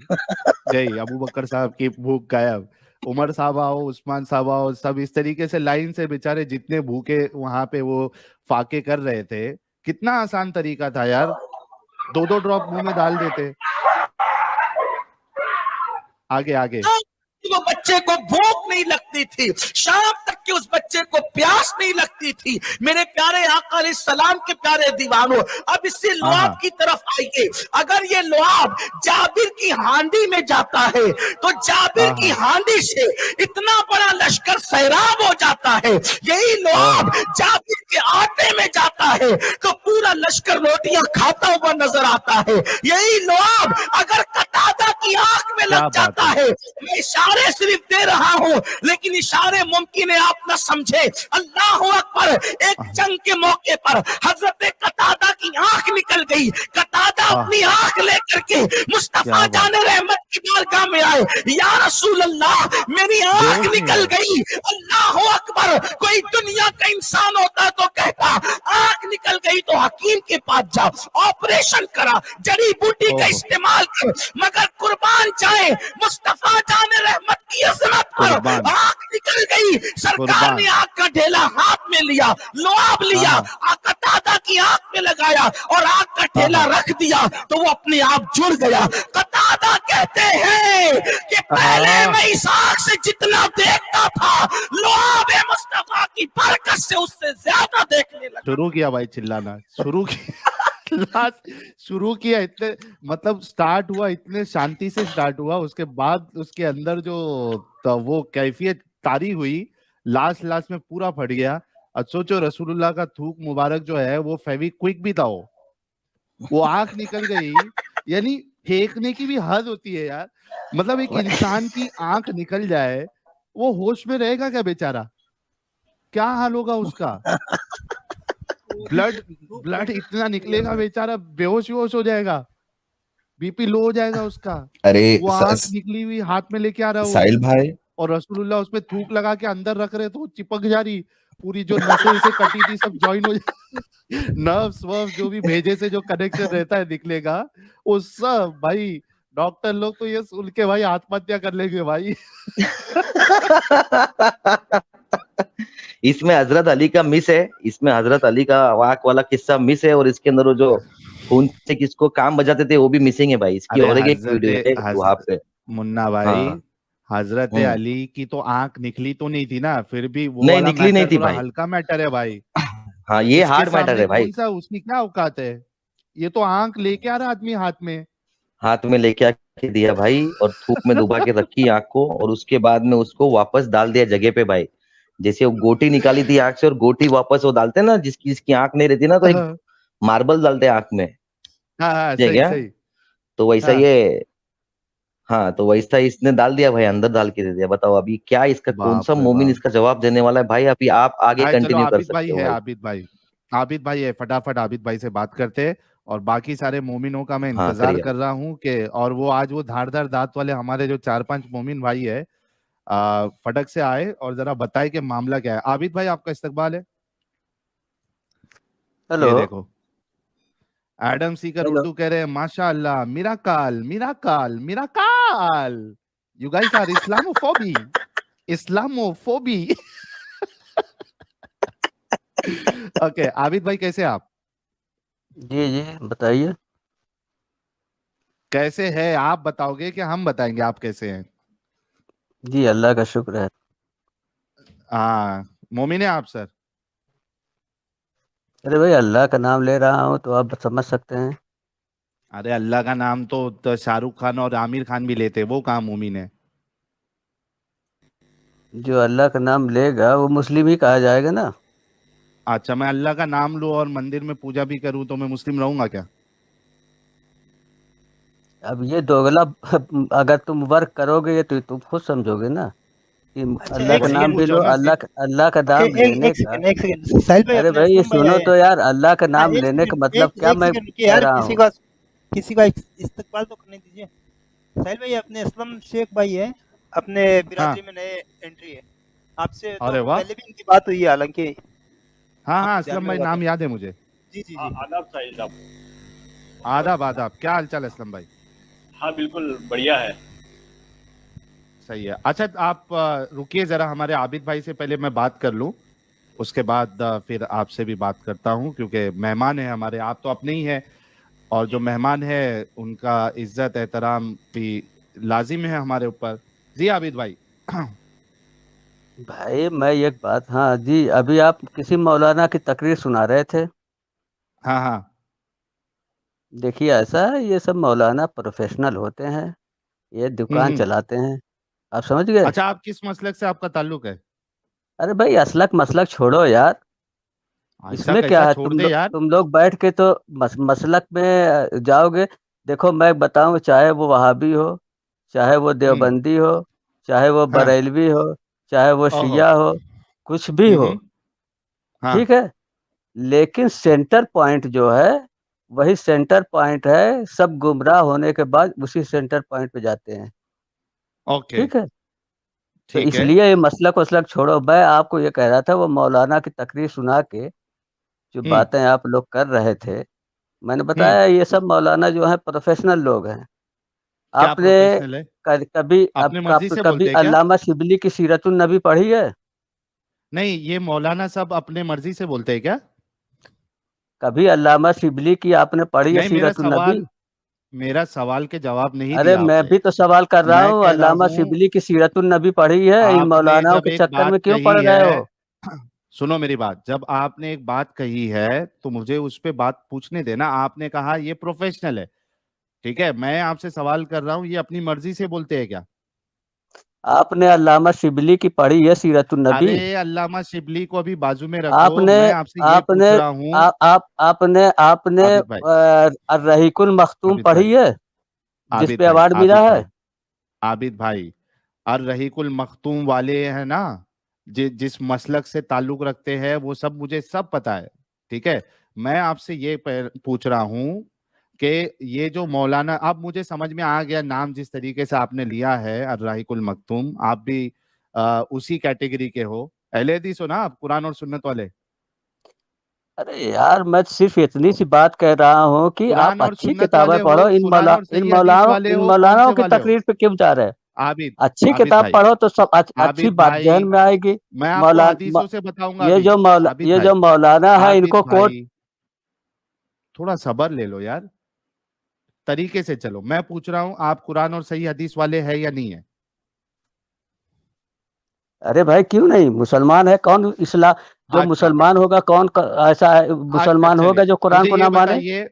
गई अबू बकर साहब की भूख गायब। उमर साहब आओ, उस्मान साहब आओ, सब इस तरीके से लाइन से बेचारे जितने भूखे वहां पे वो फाके कर रहे थे। कितना आसान तरीका था यार, दो दो ड्रॉप मुंह में डाल देते। आगे आगे। वो बच्चे को भूख नहीं लगती थी, शाम तक के उस बच्चे को प्यास नहीं लगती थी। मेरे प्यारे आका अलैहिस्सलाम के प्यारे दीवानों, अब इसी लुआब की तरफ आइए। अगर ये लुआब जाबिर की हांडी में जाता है तो जाबिर की हांडी से इतना बड़ा लश्कर सैराब हो जाता है। यही लुआब जाबिर के आटे में जाता है तो पूरा लश्कर रोटियां खाता हुआ नजर आता है। यही लुआब अगर कतादा की आंख में क्या लग बात जाता है, मैं इशारे सिर्फ दे रहा हूं लेकिन इशारे मुमकिन है आप न समझे। अल्लाह अकबर। एक जंग के मौके पर हजरत कतादा की आंख निकल गई। कतादा अपनी आंख लेकर के मुस्तफा जाने रहमत की बारगाह में आए, या रसूल अल्लाह मेरी आंख निकल गई। अल्लाह अकबर। कोई दुनिया का इंसान होता तो कहता आंख निकल गई तो हकीम के पास जाओ, ऑपरेशन करा, जड़ी बूटी का इस्तेमाल कर, मगर कुर्बान जाए मुस्तफा जाने रहमत की अजमत पर आंख निकल गई। सरकार ने आंख का ढेला हाथ में लिया, लुआब लिया, कतादा की आंख में लगाया और आंख का ढेला रख दिया तो वो अपने आप जुड़ गया। कतादा कहते हैं कि पहले मैं इस आंख से जितना देखता था, लुआब मुस्तफा की बरकत से उससे ज्यादा देखने लगा। शुरू किया भाई चिल्लाना, शुरू किया लास्ट शुरू किया, इतने मतलब स्टार्ट हुआ, इतने शांति से स्टार्ट हुआ, उसके बाद उसके अंदर जो वो कैफियत तारी हुई, लास्ट लास्ट में पूरा फट गया। और सोचो रसूलुल्लाह का थूक मुबारक जो है वो फेविक्विक भी था, वो आंख निकल गई, यानी फेंकने की भी हद होती है यार। मतलब एक इंसान की आंख निकल जाए, वो होश में रहेगा क्या बेचारा? क्या हाल होगा उसका? ब्लड इतना निकलेगा, बेचारा बेहोश हो जाएगा, बीपी लो हो जाएगा उसका। अरे वो आंख निकली हुई हाथ में लेके आ रहा है साहिल भाई, और रसूलुल्लाह उसमें थूक लगा के अंदर रख रहे, तो वो चिपक जा रही, पूरी जो नसें इसे कटी थी सब ज्वाइन हो जाए, नर्व्स वर्व जो भी भेजे से जो कनेक्शन रहता है निकले का, वो सब भाई डॉक्टर लोग तो ये सुन के भाई आत्महत्या कर लेंगे भाई। इसमें हजरत अली का मिस है, इसमें हजरत अली का वाक वाला किस्सा मिस है, और इसके अंदर वो जो खून से किसको काम बजाते थे वो भी मिसिंग है भाई। इसकी अरे और एक वीडियो है वहां पे। मुन्ना भाई, हाँ। हजरत हम्म। अली की तो आंख निकली तो नहीं थी ना, फिर भी वो नहीं वाला निकली नहीं मैटर थी थोड़ा भाई। हल्का मैटर है भाई। हाँ ये इसके हार्ड मैटर सामने है भाई। कौन सा, उसकी क्या औकात है? ये तो आंख लेके आ रहा आदमी हाथ में। हाथ में लेके आके दिया भाई, और धूप में डुबा के रखी आंख को, और उसके बाद में उसको वापस डाल दिया जगह पे भाई। जैसे वो गोटी निकाली थी आंख से, और गोटी वापस वो डालते हैं ना, जिसकी आंख नहीं रहती ना, तो एक हाँ मार्बल डालते हैं आंख में, हाँ, ये सही क्या, सही। तो वैसा हाँ, ये। हाँ तो वैसा इसने डाल दिया भाई, अंदर डाल के दे दिया। बताओ अभी क्या इसका, कौन सा बाप रे मोमिन बाप। इसका जवाब देने वाला है भाई? अभी आप आगे हाँ चलो, कंटिन्यू कर आबिद भाई सकते हो है, भाई। आबिद भाई, आबिद भाई है, फटाफट आबिद भाई से बात करते हैं। और बाकी सारे मोमिनों का मैं हाँ इंतजार करिए। कर रहा हूँ कि, और वो आज वो धारदार दांत वाले हमारे जो 4-5 मोमिन भाई है, फटक से आए और जरा बताए कि मामला क्या है। आबिद भाई, आपका इस्तकबाल है। हेलो। ये देखो, एडम सीकर हेलो। उर्दू कह रहे हैं, माशाअल्लाह, miracle miracle miracle, you guys are Islamophobe, Islamophobe. Okay, Abid भाई कैसे हैं आप? जी जी बताइए। कैसे है आप बताओगे कि हम बताएंगे आप कैसे हैं? जी अल्लाह का शुक्र है। हाँ, मोमिन है आप सर? अरे भाई अल्लाह का नाम ले रहा हूँ तो आप समझ सकते हैं। अरे अल्लाह का नाम तो शाहरुख खान और आमिर खान भी लेते हैं, वो कहाँ मोमिन है? जो अल्लाह का नाम लेगा वो मुस्लिम ही कहा जाएगा ना। अच्छा, मैं अल्लाह का नाम लूं और मंदिर में पूजा भी करूं तो मैं मुस्लिम रहूंगा क्या? अब ये दोगला अगर तुम वर्क करोगे ये तो तुम खुद समझोगे ना कि अच्छा अल्लाह एक का वही नाम सेकंड। भी पूछो लो, ना अल्लाह सिर्फ। अल्लाह का ओके नाम लेने एक का। सेकंड एक सेकंड, साहिल भाई अरे अपने भाई ये असलम भाई सुनो आए तो हैं। यार, अल्लाह का हाँ नाम एक लेने का सेकंड, मतलब एक क्या एक मैं सेकंड रुकिए कह यार, रहा हूँ। किसी का इस्तकबाल तो करने दीजिए। साहिल भाई अपने असलम शेख भाई है, अपने हाँ, बिरादरी में नए एंट्री है। आपसे तो अरे वाह। पहले भी इनकी बात हुई है, हालांकि हाँ हाँ, आपको ध्यान असलम में भाई होगा तो। नाम याद है मुझे। जी जी जी। आदाब साहिल साहब। आदाब आदाब, क्या हाल चाल है असलम भाई? हाँ बिल्कुल बढ़िया है। सही है। अच्छा, आप रुकिए जरा, हमारे आबिद भाई से पहले मैं बात कर लूं, उसके बाद फिर आपसे भी बात करता हूं, क्योंकि मेहमान है हमारे, आप तो अपने ही हैं, और जो मेहमान है उनका इज्जत एहतराम भी लाजिम है हमारे ऊपर। जी आबिद भाई। भाई मैं एक बात, हाँ जी, अभी आप किसी मौलाना की तकरीर सुना रहे थे। हाँ हाँ। देखिए ऐसा है, ये सब मौलाना प्रोफेशनल होते हैं, ये दुकान हम्म। चलाते हैं। आप समझ गए? अच्छा, आप किस मसलक से आपका ताल्लुक है? अरे भाई असलक मसलक छोड़ो यार, ऐसा इसमें क्या कैसा, है? छोड़ दे यार। तुम लोग बैठ के तो मसलक में जाओगे। देखो मैं बताऊं, चाहे वो वहाबी हो, चाहे वो हम्म। देवबंदी हो, चाहे वो हाँ। बरेलवी हो, चाहे वो ओहो। शिया हो, कुछ भी हो, हम्म। हाँ। ठीक है, लेकिन सेंटर पॉइंट जो है वही सेंटर पॉइंट है। सब गुमराह होने के बाद उसी सेंटर पॉइंट पे जाते हैं, ओके। ठीक है। तो ठीक है। इसलिए ये मसलक वसलक छोड़ो। मैं आपको ये कह रहा था, वो मौलाना की तकरीर सुना के जो हम्म। बातें आप लोग कर रहे थे, मैंने हम्म। बताया ये सब मौलाना जो है प्रोफेशनल लोग हैं। क्या आपने प्रोफेशनल है? कभी अपने मर्जी से कभी बोलते हैं क्या? अल्लामा शिबली की सीरतुन नबी पढ़ी है? नहीं, ये मौलाना सब अपने मर्जी से बोलते हैं क्या? कभी अल्लामा शिबली की आपने पढ़ी है नहीं, सीरतुन नबी? मेरा सवाल के जवाब नहीं अरे दिया मैं आपने। भी तो सवाल कर रहा मैं हूँ, कह रहा अल्लामा हूँ, शिबली की सीरतुन नबी पढ़ी है? इन आपने मौलानाओं जब के एक चक्कर बात में क्यों पड़ कही रहे है, हो? सुनो मेरी बात, जब आपने एक बात कही है तो मुझे उस पे बात पूछने देना। आपने कहा ये प्रोफेशनल है, ठीक है, मैं आपसे सवाल कर रहा हूँ, ये अपनी मर्जी से बोलते हैं क्या? आपने अल्लामा शिबली की पढ़ी है सीरतुन नबी? अरे अल्लामा शिबली को अभी बाजू में रख दो, आपने मैं आपसे ये आपने पूछ रहा हूँ। आपने आबिद भाई, अर्रहीकुल मखतूम आबिद भाई, पढ़ी है, जिस आबिद पे भाई, अवार्ड मिला आबिद है? भाई, आबिद भाई, और रहीकुल मखतूम वाले हैं ना, जिस मसलक से ताल्लुक रखते हैं, वो सब मुझे सब पता है, ठीक है। मैं आपसे ये पूछ रहा हूँ कि ये जो मौलाना, अब मुझे समझ में आ गया नाम जिस तरीके से आपने लिया है, अर्राहिकुल मखतूम, आप भी उसी कैटेगरी के हो, अहले हदीस हो ना आप, कुरान और सुन्नत वाले? अरे यार मैं सिर्फ इतनी सी बात कह रहा हूँ कि कुरान आप और अच्छी सुन्नत किताबें वाले पढ़ो। हो, कुरान और सही हदीस वाले इन हो, कौन से मौलानाओं की वाले हो? तकरीर पे क्यों जा रहे हैं? आबिद अच्छी आबिद किताब भाई पढ़ो तो सब अच्छी आबिद बात भाई जहन में आएगी। मैं आपको मौलाना हदीसों से बताऊंगा ये अभी। जो आबिद भाई मौलाना है आबिद इनको कोट भाई थोड़ा सब्र ले लो यार, तरीके से चलो। मैं पूछ रहा हूँ आप कुरान और सही हदीस वाले हैं या नहीं है? अरे भाई क्यों नहीं, मुसलमान है कौन इस्लाम जो अच्छा मुसलमान होगा कौन ऐसा है अच्छा मुसलमान होगा चलिए जो कुरान मुझे को ये ना माने। बताइए।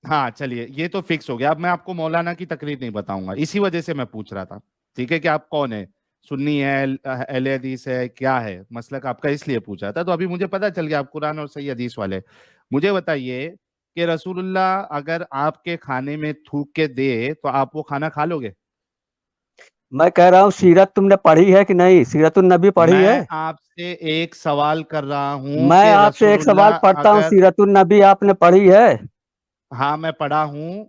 हाँ चलिए ये तो फिक्स हो गया। अब मैं आपको मौलाना की तकरीर नहीं बताऊंगा, इसी वजह से मैं पूछ रहा था। ठीक है कि आप कौन है, सुन्नी है, अहले हदीस है, क्या है मसलक आपका, इसलिए पूछा था। तो अभी मुझे पता चल गया आप कुरान और सही हदीस वाले। मुझे बताइए कि रसूलुल्लाह अगर आपके खाने में थूक के दे तो आप वो खाना खा लोगे? मैं कह रहा हूँ सीरत तुमने पढ़ी है कि नहीं, सीरतुन नबी पढ़ी है। मैं आपसे एक सवाल कर रहा हूं मैं कि आपसे एक सवाल रसूलुल्लाह पढ़ता हूँ, अगर, सीरतुन नबी आपने पढ़ी है। हाँ मैं पढ़ा हूं।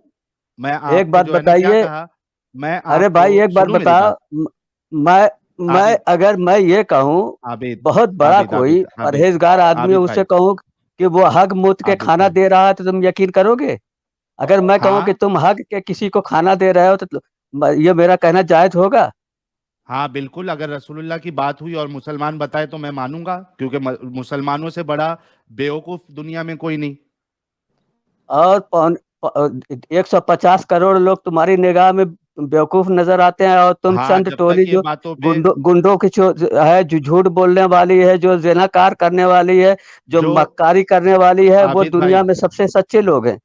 मैं एक आपको बात जो है ना क्या बताइए। कहा, मैं अरे आपको, भाई एक बात सुनो मेरी बता। बात। मैं आबिद अगर मैं ये कहूँ आबिद बहुत बड़ा आबिद कोई आबिद आबिद परहेजगार आदमी है आबिद उससे भाई कहूँ कि वो हग मुत के आबिद खाना भाई दे रहा है तो तुम यकीन करोगे? अगर मैं कहूँ कि हाँ तुम हग के किसी को खाना दे रहे हो तो ये मेरा कहना जायज होगा? हाँ बिल्कुल, अगर रसूलुल्लाह की बात हुई और मुसलमान बताए तो मैं मानूंगा, क्योंकि मुसलमानों से बड़ा बेवकूफ दुनिया में कोई नहीं। और 150 करोड़ लोग तुम्हारी निगाह में बेवकूफ नजर आते हैं और तुम हाँ चंद जब तक टोली ये जो बातों पे गुंडों की है जो झूठ बोलने वाली है, जो जिनाकार करने वाली है, जो जो मक्कारी करने वाली है, वो आबिद दुनिया भाई में सबसे सच्चे लोग हैं।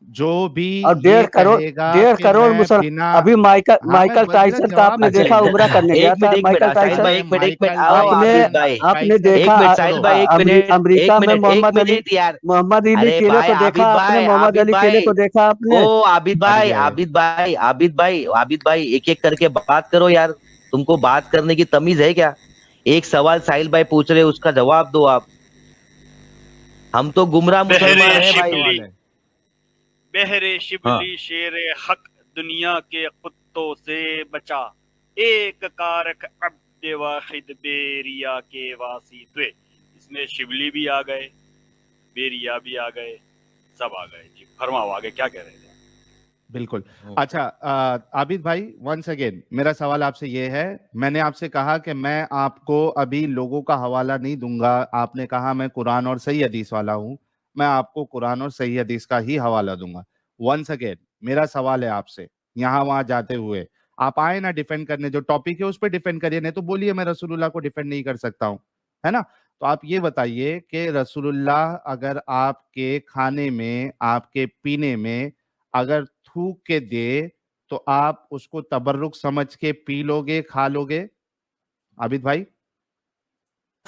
जो भी और ये कहेगा कि 1.5 करोड़ मैं मुसलमान। बिना, अभी हाँ मैं माइकल मेरा टाइसन का जवाब आपने तो अच्छा देखा, सुनो। उम्रा करने गया था एक मिनट माइकल साहिल टाइसन। भाई, अरे एक मिनट माइकल आओ आपने आबिद टाइसन भाई। आपने टाइसन देखा एक को मिनट साहिल छोड़ो। भाई, अमेरिका में एक मिनट यार। मोहम्मद अली अरे केले भाई को देखा आपने? मोहम्मद आबिद अली केले भाई, को देखा ओ आपने? आबिद अड़ भाई, गए। आबिद भाई एक एक करके बात करो यार। तुमको बात करने की तमीज है क्या? एक सवाल साहिल भाई पूछ रहे, उसका जवाब दो आप। हम तो गुमराह बहरे मुसलमान हैं क्या भाई। सवाल शिबली है? बहरे हाँ शिबली शेर हक दुनिया के कुत्तों से बचा, एक कारक अब्द वाहिद बेरिया के वासी थे। इसमें शिबली भी आ गए, बेरिया भी आ गए, सब आ गए जी। फरमाओ आगे क्या कह रहे थे? बिल्कुल। अच्छा आबिद भाई वंस अगेन मेरा सवाल आपसे ये है, मैंने आपसे कहा कि मैं आपको अभी लोगों का हवाला नहीं दूंगा। आपने कहा मैं कुरान और सही हदीस वाला हूं, मैं आपको कुरान और सही हदीस का ही हवाला दूंगा। वंस अगेन मेरा सवाल है आपसे, यहाँ वहां जाते हुए आप आए ना डिफेंड करने, जो टॉपिक है उस पर डिफेंड करिए, नहीं तो बोलिए मैं रसूलुल्लाह को डिफेंड नहीं कर सकता हूँ, है ना? तो आप ये बताइए कि रसूलुल्लाह अगर आपके खाने में, आपके पीने में अगर थूक के दे तो आप उसको तबर्रुक समझ के पी लोगे, खा लोगे? आबिद भाई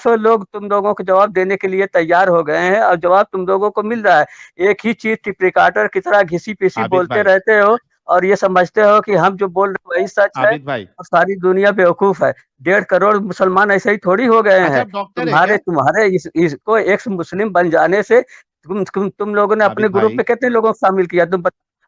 सौ लोग तुम लोगों को जवाब देने के लिए तैयार हो गए हैं और जवाब तुम लोगों को मिल रहा है। एक ही चीज टिप्रिकाटर की तरह घिसी पीसी आबिद बोलते भाई रहते हो और ये समझते हो कि हम जो बोल रहे हैं वही सच है आबिद भाई और सारी दुनिया बेवकूफ है। 1.5 करोड़ मुसलमान ऐसे ही थोड़ी हो गए अच्छा हैं। आप डॉक्टर है तुम्हारे क्या? तुम्हारे इसको एक्स मुस्लिम बन जाने से तुम लोगों ने अपने आबिद ग्रुप भाई में कितने लोगों को शामिल किया?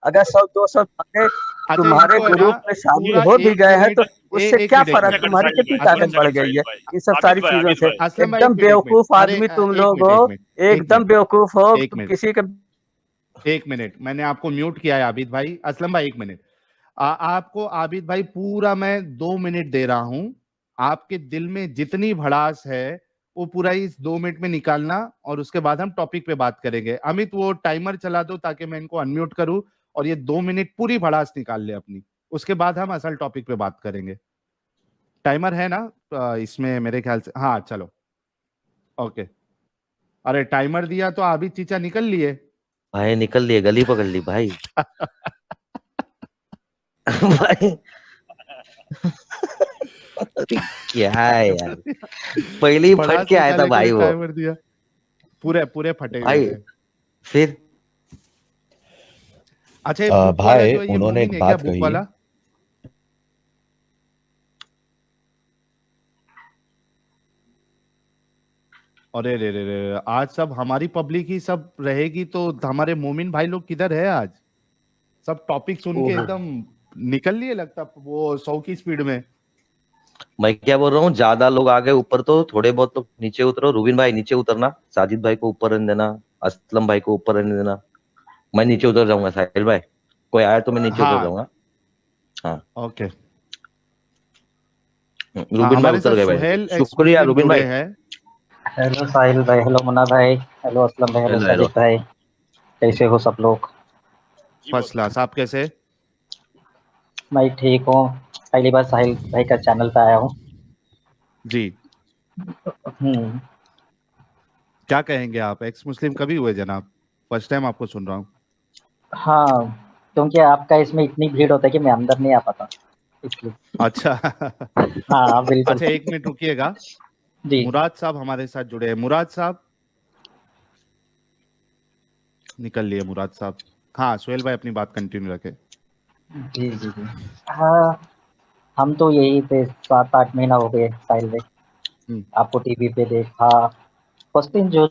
अगर 100-200 अच्छा तुम्हारे इनको है ना ग्रुप में शामिल पूरा हो भी एक गए हैं तो मिनट, उससे एक क्या मिनट, एक एक फर्क? मिनट। सेकंड तुम्हारी साहिल कितनी भाई, असलम ताकत एक बढ़ भाई, सेकंड गई साहिल है भाई। इन सब आबिद सारी भाई, चीजों आबिद से? भाई, असलम भाई एकदम एक मिनट, एक मिनट। बेवकूफ अरे आदमी तुम एक लोग मिनट, हो। एक मिनट, एक एकदम मिनट, बेवकूफ हो एक तुम मिनट, किसी के। एक मिनट। मैंने आपको म्यूट किया है आबिद भाई। असलम भाई एक मिनट। आपको आबिद भाई पूरा मैं 2 मिनट दे रहा हूं, आपके दिल में जितनी भड़ास है वो पूरा इस 2 मिनट में निकालना और उसके बाद हम टॉपिक पे बात करेंगे। अमित वो टाइमर चला दो ताकि मैं इनको अनम्यूट करूं और ये 2 मिनट पूरी भड़ास निकाल ले अपनी, उसके बाद हम असल टॉपिक पे बात करेंगे। टाइमर है ना इसमें मेरे ख्याल से? हाँ चलो ओके। अरे टाइमर दिया तो आबिद चीचा निकल लिए। भाई निकल लिए, गली पकड़ ली भाई। भाई अरे क्या है यार, पहले ही फट भड़ास के आया था निकालने के भाई लिए वो। टाइमर दिया, पूरे पूरे फटे हुए भाई थे। फिर अच्छा ये बुक वाला भाई जो है ये उन्होंने मोमिन एक है क्या, बात बुक कही। वाला? अरे रे रे रे, आज सब हमारी पब्लिक ही सब रहेगी तो हमारे मोमिन भाई लोग किधर है आज? सब टॉपिक सुन के ओहो, एकदम निकल लिए लगता वो 100 की स्पीड में। मैं क्या बोल रहा हूँ, ज्यादा लोग आ गए ऊपर तो थोड़े बहुत लोग नीचे उतरो। रूबिन भाई नीचे उतरना, साजिद भाई को ऊपर रहने देना, असलम भाई को ऊपर रहने देना। मैं नीचे उतर जाऊंगा साहिल भाई, कोई आया तो मैं नीचे उतर हाँ जाऊंगा। हाँ ओके रुबिन भाई हमारे उतर साथ गए भाई, सुहेल एक्स शुक्रिया मुस्लिम रुबिन जुड़े भाई। हैं। हेलो साहिल भाई, हेलो मुन्ना भाई, हेलो असलम भाई, हेलो हेलो हेलो। साजिद भाई, कैसे हो सब लोग? जी फर्स्ट क्लास। आप कैसे? मैं ठीक हूँ। पहली बार साहिल भाई का चैनल पे आया हूँ। जी, हम्म, क्या कहेंगे आप? एक्स मुस्लिम कभी हुए जनाब? फर्स्ट टाइम आपको सुन रहा हूँ। हाँ, क्योंकि आपका इसमें इतनी भीड़ होता है कि मैं अंदर नहीं आ पाता, इसलिए। अच्छा। हाँ बिल्कुल। अच्छा, 1 मिनट रुकिएगा। जी मुराद साहब हमारे साथ जुड़े हैं। मुराद साहब निकल लिए मुराद साहब। हाँ, सुहेल भाई अपनी बात कंटिन्यू रखें। जी जी जी। हाँ, हम तो यही थे, 7-8 महीना हो गए साहिल भाई। हम्म, आपको टीवी पे देखा। फर्स्ट दिन जो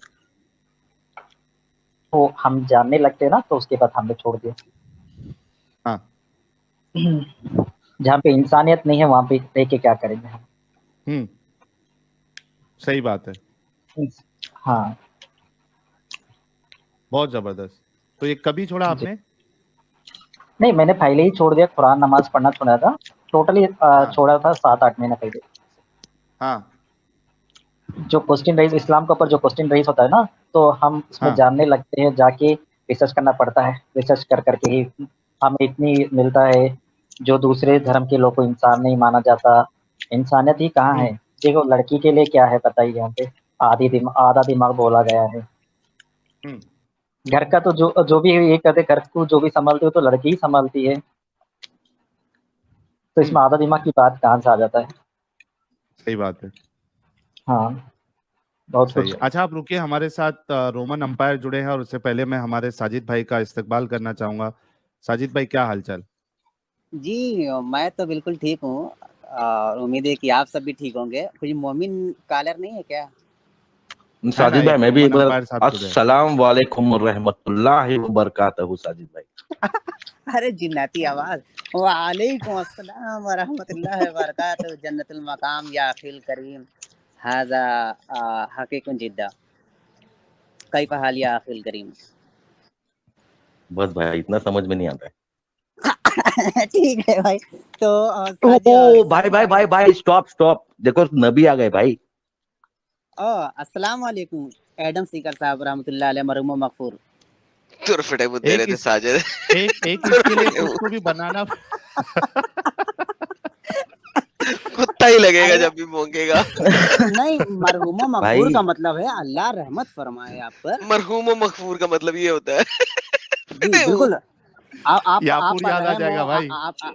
वो हम जानने लगते ना, तो उसके बाद हमने छोड़ दिया। हाँ। जहाँ पे इंसानियत नहीं है वहाँ पे रह के क्या करेंगे हम? हम्म, सही बात है। हाँ बहुत जबरदस्त। तो ये कभी छोड़ा जी। आपने? नहीं, मैंने पहले ही छोड़ दिया, कुरान नमाज पढ़ना छोड़ा था। टोटली हाँ छोड़ा था 7-8 महीने पहले। हाँ जो क्वेश्चन राइज इस्लाम के ऊपर जो क्वेश्चन राइज होता है ना, तो हम उसमें हाँ। जानने लगते हैं, जाके रिसर्च करना पड़ता है। रिसर्च कर करके ही हमें इतनी मिलता है। जो दूसरे धर्म के लोग को इंसान नहीं माना जाता, इंसानियत ही कहाँ हम्म, है? देखो लड़की के लिए क्या है बताइए यहाँ पे। आधा दिमाग बोला गया है। हम्म, घर का तो जो जो भी ये कहते, घर को जो भी संभालती हो तो लड़की ही संभालती है। तो हम्म। इसमें आधा दिमाग की बात कहाँ से आ जाता है? सही बात है। हाँ, बहुत सही कुछ। है। अच्छा, आप रुकिए। हमारे साथ रोमन अंपायर जुड़े हैं, और उससे पहले मैं हमारे साजिद भाई का इस्तकबाल करना चाहूंगा। साजिद भाई, क्या हालचाल? जी, मैं तो बिल्कुल ठीक हूँ। और उम्मीद है कि आप सब भी ठीक होंगे। कुछ मोमिन कॉलर नहीं है क्या? है ना, साजिद भाई एक मैं भी एक रोमन बार अंपायर साहब जुड़े हैं। अस्सलाम वालेकुम रहमतुल्लाहि व बरकातहू साजिद भाई। अरे जिन्नाती आवाज। वालेकुम अस्सलाम व रहमतुल्लाहि व बरकातहू जन्नतुल मकाम या अखिल करीम। हाजा हकीकुन जिद्दा। कैफ हाल या अखिल करीम? बस भाई इतना समझ में नहीं आता है। ठीक है भाई। तो ओ भाई साजिद भाई भाई। भाई भाई, स्टॉप स्टॉप, देखो नबी आ गए भाई। अस्सलाम वालेकुम एडम सीकर साहब रहमतुल्लाह अलैह मरहूम मगफूर। तुरफटे मुद्दे एक रहते इस साजिद। एक इसके लिए तुरफटे उसको भी बनाना। कुत्ता ही लगेगा अरे जब भी भौंकेगा। नहीं, मरहूम मगफूर भाई का मतलब है अल्लाह रहमत फरमाए आप पर। मरहूम और मगफूर का मतलब ये होता है। जी बिल्कुल। आप याफूर पर याद आ रहम हो, जाएगा भाई।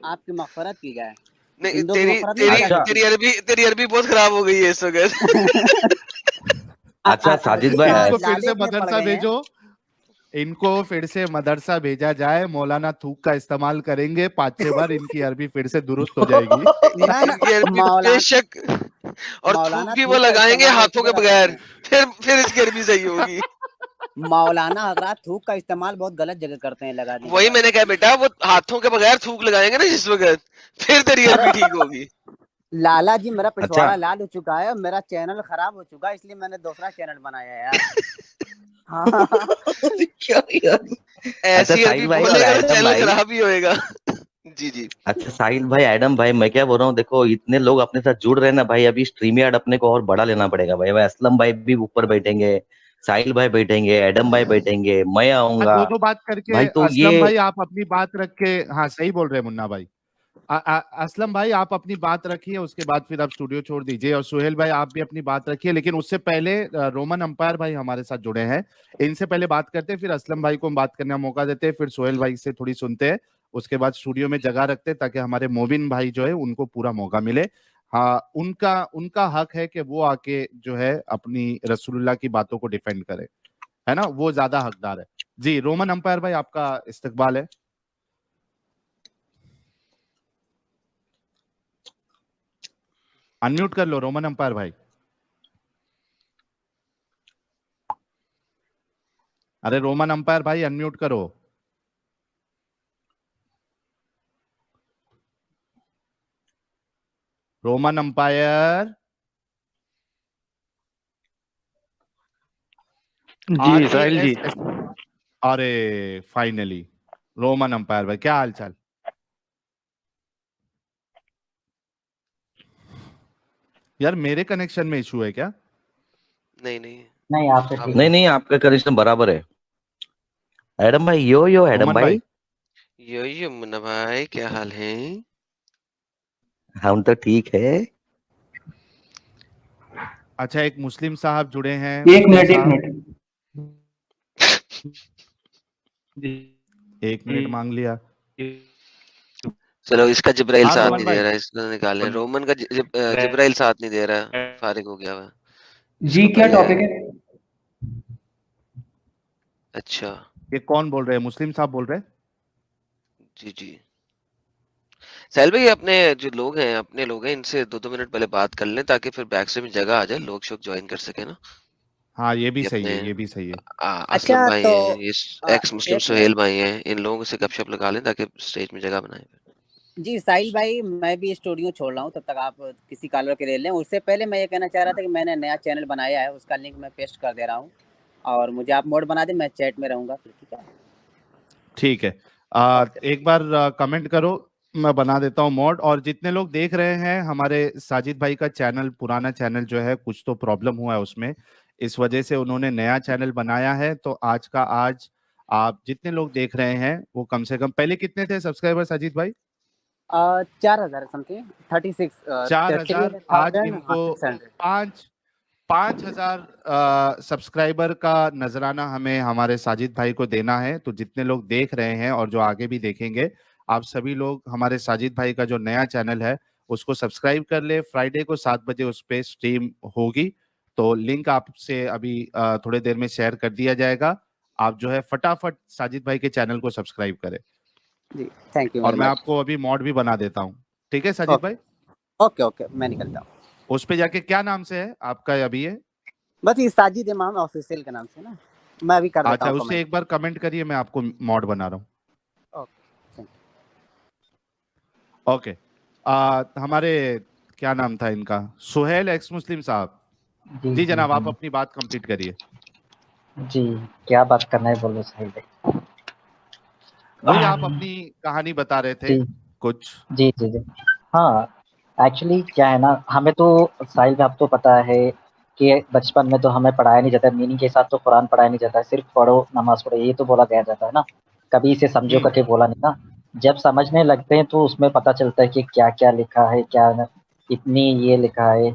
आपकी मगफरत की जाए। नहीं, जिंदों की तेरी मगफरत नहीं तेरी अल्लाह अच्छा करती। तेरी अरबी बहुत खराब हो गई है इस वक्त। अच्छा साजिद अरबी भाई इनको फिर से लालेब में पड़ मदरसा गए हैं। भेजो। इनको फिर से मदरसा भेजा जाए। मौलाना थूक का इस्तेमाल करेंगे 5-6 बार, इनकी अरबी फिर से दुरुस्त हो जाएगी। ना ना, इनकी अरबी मौलाना बेशक। और थूक मौलाना भी वो थूक का लगाएंगे इस्तेमाल इसी हाथों के जगह करते बगैर। हैं। फिर इसकी अरबी सही होगी। मौलाना हजरात थूक का इस्तेमाल बहुत गलत जगह करते हैं लगाने के वही बाद। मैंने कहा बेटा, वो हाथों के बगैर थूक लगाएंगे ना जिस वक्त, फिर तेरी अरे अरबी ठीक होगी। लाला जी, मेरा अच्छा पिछवाड़ा लाल हो चुका है, मेरा चैनल खराब हो चुका है, इसलिए मैंने दूसरा चैनल बनाया है यार। हाँ। क्या यार? अच्छा ऐसी अरबी साहिल भाई और बोलेगा तो एडम चैनल भाई। खराब ही होएगा। जी जी। अच्छा साहिल भाई एडम भाई, मैं क्या बोल रहा हूँ, देखो इतने लोग अपने साथ जुड़ रहे हैं ना भाई, अभी स्ट्रीम यार्ड अपने को और बड़ा लेना पड़ेगा भाई। असलम भाई भी ऊपर बैठेंगे, साहिल भाई बैठेंगे, एडम भाई बैठेंगे, मैं हाँ, आऊंगा। दो दो बात करके। भाई तो असलम ये भाई आप अपनी बात रख के। हाँ, सही बोल रहे हैं मुन्ना भाई। असलम भाई आप अपनी बात रखिए, उसके बाद फिर आप स्टूडियो छोड़ दीजिए। और सुहेल भाई आप भी अपनी बात रखिए, लेकिन उससे पहले रोमन अंपायर भाई हमारे साथ जुड़े हैं। इनसे पहले बात करते हैं, फिर असलम भाई को हम बात करने का मौका देते हैं, फिर सुहेल भाई से थोड़ी सुनते हैं। उसके बाद स्टूडियो में जगह रखते हैं, ताकि हमारे मोबिन भाई जो है उनको पूरा मौका मिले। हाँ, उनका उनका हक है कि वो आके जो है अपनी रसूलुल्लाह की बातों को डिफेंड करे। है ना, वो ज्यादा हकदार है। जी, रोमन अंपायर भाई आपका इस्तकबाल है। अनम्यूट कर लो रोमन अंपायर भाई। अरे रोमन अंपायर भाई, अनम्यूट करो। Roman Empire. जी साहिल जी। RAS। अरे फाइनली रोमन अंपायर भाई, क्या हाल चाल? यार मेरे कनेक्शन में इशू है क्या? नहीं नहीं नहीं आपसे ठीक नहीं नहीं, आपका कनेक्शन बराबर है। एडम भाई, यो एडम रोमन भाई, यो मुन्ना भाई, क्या हाल है? हम तो ठीक है। अच्छा, एक मुस्लिम साहब जुड़े हैं। एक मुस्लिम मिनट एक साहब, मिनट। एक मिनट मांग लिया। चलो, इसका जिब्राइल हाँ साथ रोमन नहीं भाई, दे रहा है, इसको निकालें। रोमन का जिब्राइल साथ नहीं दे रहा है, फारिग हो गया हुआ है। जी इसको क्या पहले टॉपिक है? अच्छा, ये कौन बोल रहे हैं? मुस्लिम साहब बोल रहे हैं? जी जी। साहिल भाई, अपने जो लोग हैं, अपने लोग हैं, इनसे 2-2 मिनट पहले बात कर लें, ताकि फिर बैक से भी जगह आ जाए, लोग शोक ज्वाइन कर सके ना। हाँ ये भी ये सही अपने है, ये भी सही है। असलम अच्छा भाई तो हैं, ये एक्स मुस्लिम एक सुहेल मिनट भाई हैं, इन लोगों से गपशप लगा लें ताकि स्टेज में जगह बनाए। जी साहिल भाई, मैं भी स्टूडियो छोड़ रहा हूँ, तब तक आप किसी कॉलर के ले लें। उससे पहले मैं ये कहना चाह रहा था कि मैंने नया चैनल बनाया है, उसका लिंक मैं पेस्ट कर दे रहा हूँ, और मुझे आप मोड बना दें, मैं चैट में रहूँगा फिर, ठीक है? ठीक है। ओके। एक बार कमेंट करो, मैं बना देता हूँ मॉड। और जितने लोग देख रहे हैं, हमारे साजिद भाई का चैनल, पुराना चैनल जो है, कुछ तो प्रॉब्लम हुआ है उसमें, इस वजह से उन्होंने नया चैनल बनाया है। तो आज का आज आप जितने लोग देख रहे हैं वो कम से कम, पहले कितने थे सब्सक्राइबर साजिद भाई? 4000 समथिंग, 36 4000। आज 3000 इनको 600। 5000 सब्सक्राइबर का नजराना हमें हमारे साजिद भाई को देना है। तो जितने लोग देख रहे हैं और जो आगे भी देखेंगे, आप सभी लोग हमारे साजिद भाई का जो नया चैनल है उसको सब्सक्राइब कर ले। फ्राइडे को 7 बजे उस पे स्ट्रीम होगी, तो लिंक आपसे अभी थोड़ी देर में शेयर कर दिया जाएगा। आप जो है फटाफट साजिद भाई के चैनल को सब्सक्राइब करें। जी, थैंक यू और वेरी मैं मच। आपको अभी मॉड भी बना देता हूँ, ठीक है साजिद ओके भाई? ओके ओके, मैं निकलता हूँ। उस पे जाके क्या नाम से है आपका अभी है? बस ये साजिद इमाम ऑफिशियल के नाम से ना, मैं अभी कर देता अच्छा, हूँ उससे कमेंट। एक बार कमेंट करिए, मैं आपको मॉड बना रहा हूँ। Okay, thank okay. हमारे क्या नाम था इनका, सुहेल एक्स मुस्लिम साहब। जी जी जी जनाब, आप जी अपनी बात कंप्लीट करिए। जी। क्या बात करना है बोलो साहिल भाई। वही आप अपनी कहानी बता रहे थे जी कुछ। जी जी जी। हाँ, एक्चुअली क्या है ना, हमें तो साहिल भाई आपको पता है कि बचपन में तो हमें पढ़ाया नहीं जाता, मीनिंग के साथ तो कुरान पढ़ाया नहीं जाता है, सिर्फ पढ़ो नमाज पढ़ो ये तो बोला गया जाता है ना, कभी इसे समझो करके बोला नहीं ना। जब समझने लगते हैं तो उसमें पता चलता है कि क्या क्या लिखा है, क्या न, इतनी ये लिखा है,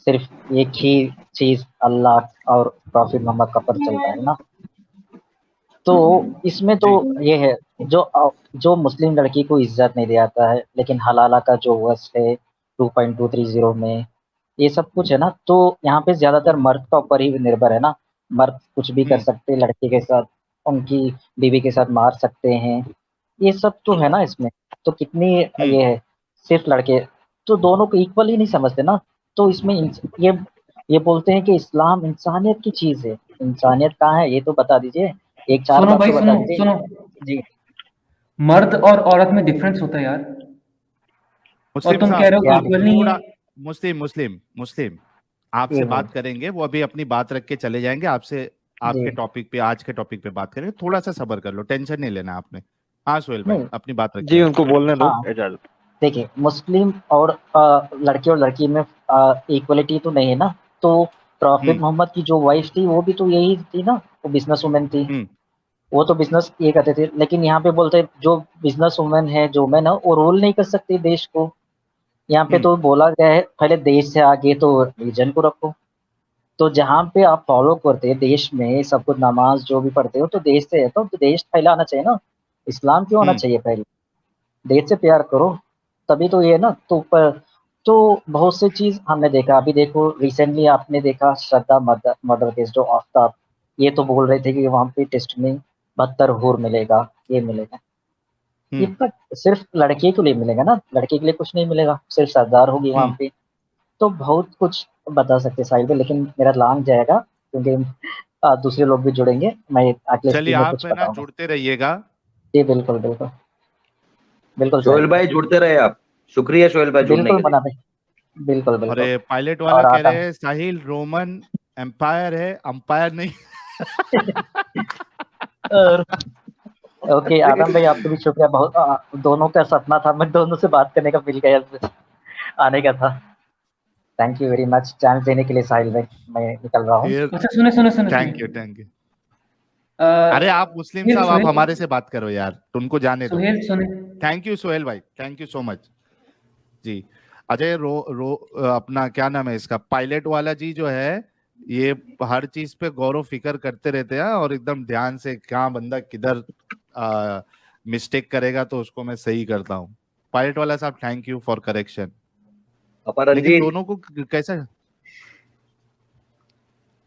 सिर्फ एक ही चीज अल्लाह और प्रॉफिट मोहम्मद का पता चलता है ना। तो इसमें तो जी ये है, जो मुस्लिम लड़की को इज्जत नहीं दिलाता है, लेकिन हलाला का जो वस है 2.230 में, ये सब कुछ है ना, तो यहाँ पे ज्यादातर मर्द का ऊपर ही निर्भर है ना। मर्द कुछ भी कर सकते हैं लड़के के साथ, उनकी बीवी के साथ मार सकते हैं, ये सब तो है ना इसमें। तो कितनी ये है, सिर्फ लड़के तो दोनों को इक्वल ही नहीं समझते ना। तो इसमें ये बोलते हैं कि इस्लाम इंसानियत की चीज है, इंसानियत कहाँ है ये तो बता दीजिए, एक 4 सुनो बात भाई, तो बता सुनो दीजिए। सुनो, जी। मर्द और औरत में डिफरेंस होता है यार, और मुस्लिम तुम कह साहब, रहे हो आप इक्वल नहीं थोड़ा है। मुस्लिम मुस्लिम मुस्लिम जी आपसे भाई। बात करेंगे, वो अभी अपनी बात रख के चले जाएंगे। आपसे जी आपके टॉपिक पे, आज के टॉपिक पे बात करेंगे। थोड़ा सा सब्र कर लो, टेंशन नहीं लेना आपने। हाँ सुहेल भाई, नहीं। अपनी बात जी रखिए। उनको बोलने दो, हाँ, इजाजत। देखिए मुस्लिम और लड़के और लड़की में इक्वलिटी तो नहीं है ना। तो प्रॉफिट हम्म मोहम्मद की जो वाइफ थी वो भी तो यही थी ना, वो बिजनेस वुमेन थी। हम्म वो तो बिजनेस ये करते थे, लेकिन यहाँ पे बोलते हैं जो बिजनेस वुमेन है, जो मैन है, वो रूल नहीं कर सकती देश को। यहाँ पे हम्म तो बोला गया है पहले देश से आगे तो रिलीजन को रखो। तो जहाँ पे आप फॉलो करते हैं देश में सब कुछ, नमाज जो भी पढ़ते हो तो देश से है, तो देश पहले आना चाहिए ना। इस्लाम क्यों आना हम्म चाहिए पहले? देश से प्यार करो, तभी तो ये है ना। तो बहुत सी चीज हमने देखा, अभी देखो रिसेंटली आपने देखा श्रद्धा मर्डर मर्डर केस, जो आफ्ताब, ये तो बोल रहे थे कि वहां पे टेस्ट में 72 हूर मिलेगा, ये मिलेगा। ये हम्म पर सिर्फ लड़के के लिए मिलेगा ना, लड़के के लिए कुछ नहीं मिलेगा, सिर्फ सरदार होगी वहां हम्म पे। तो बहुत कुछ बता सकते साहिल पे, लेकिन मेरा लॉन्ग जाएगा क्योंकि दूसरे लोग भी जुड़ेंगे, मैं अगले चलिए, स्ट्रीम में आप कुछ है ना बताऊंगा। जुड़ते रहिएगा। जी बिल्कुल बिल्कुल। बिल्कुल सोहेल साहिल, भाई जुड़ते रहे आप। शुक्रिया सोहेल भाई जुड़ने बिल्कुल के लिए। बना भाई, बिल्कुल और बिल्कुल। पायलट वाला और कह आदम रहे हैं साहिल रोमन एम्पायर है, अंपायर नहीं। और ओके आदम भाई, आपको भी शुक्रिया बहुत, दोनों का सपना था, मैं दोनों से बात करने का, मिल गया, आने का था। Thank you very much chance देने के लिए साहिल भाई, मैं निकल रहा हूँ। अच्छा सुने थैंक यू अ, अरे आप मुस्लिम सुहेल साहब, आप सुहेल हमारे से बात करो यार, तुमको जाने दो। सुहेल सुने थैंक यू सोहेल भाई, थैंक यू सो मच जी। अजय अपना क्या नाम है इसका, पायलट वाला जी जो है, ये हर चीज पे गौर फिक्र करते रहते हैं और एकदम ध्यान से क्या बंदा किधर मिस्टेक करेगा तो उसको मैं सही करता हूँ। पायलट वाला साहब थैंक यू फॉर करेक्शन। लेकिन दोनों को कैसा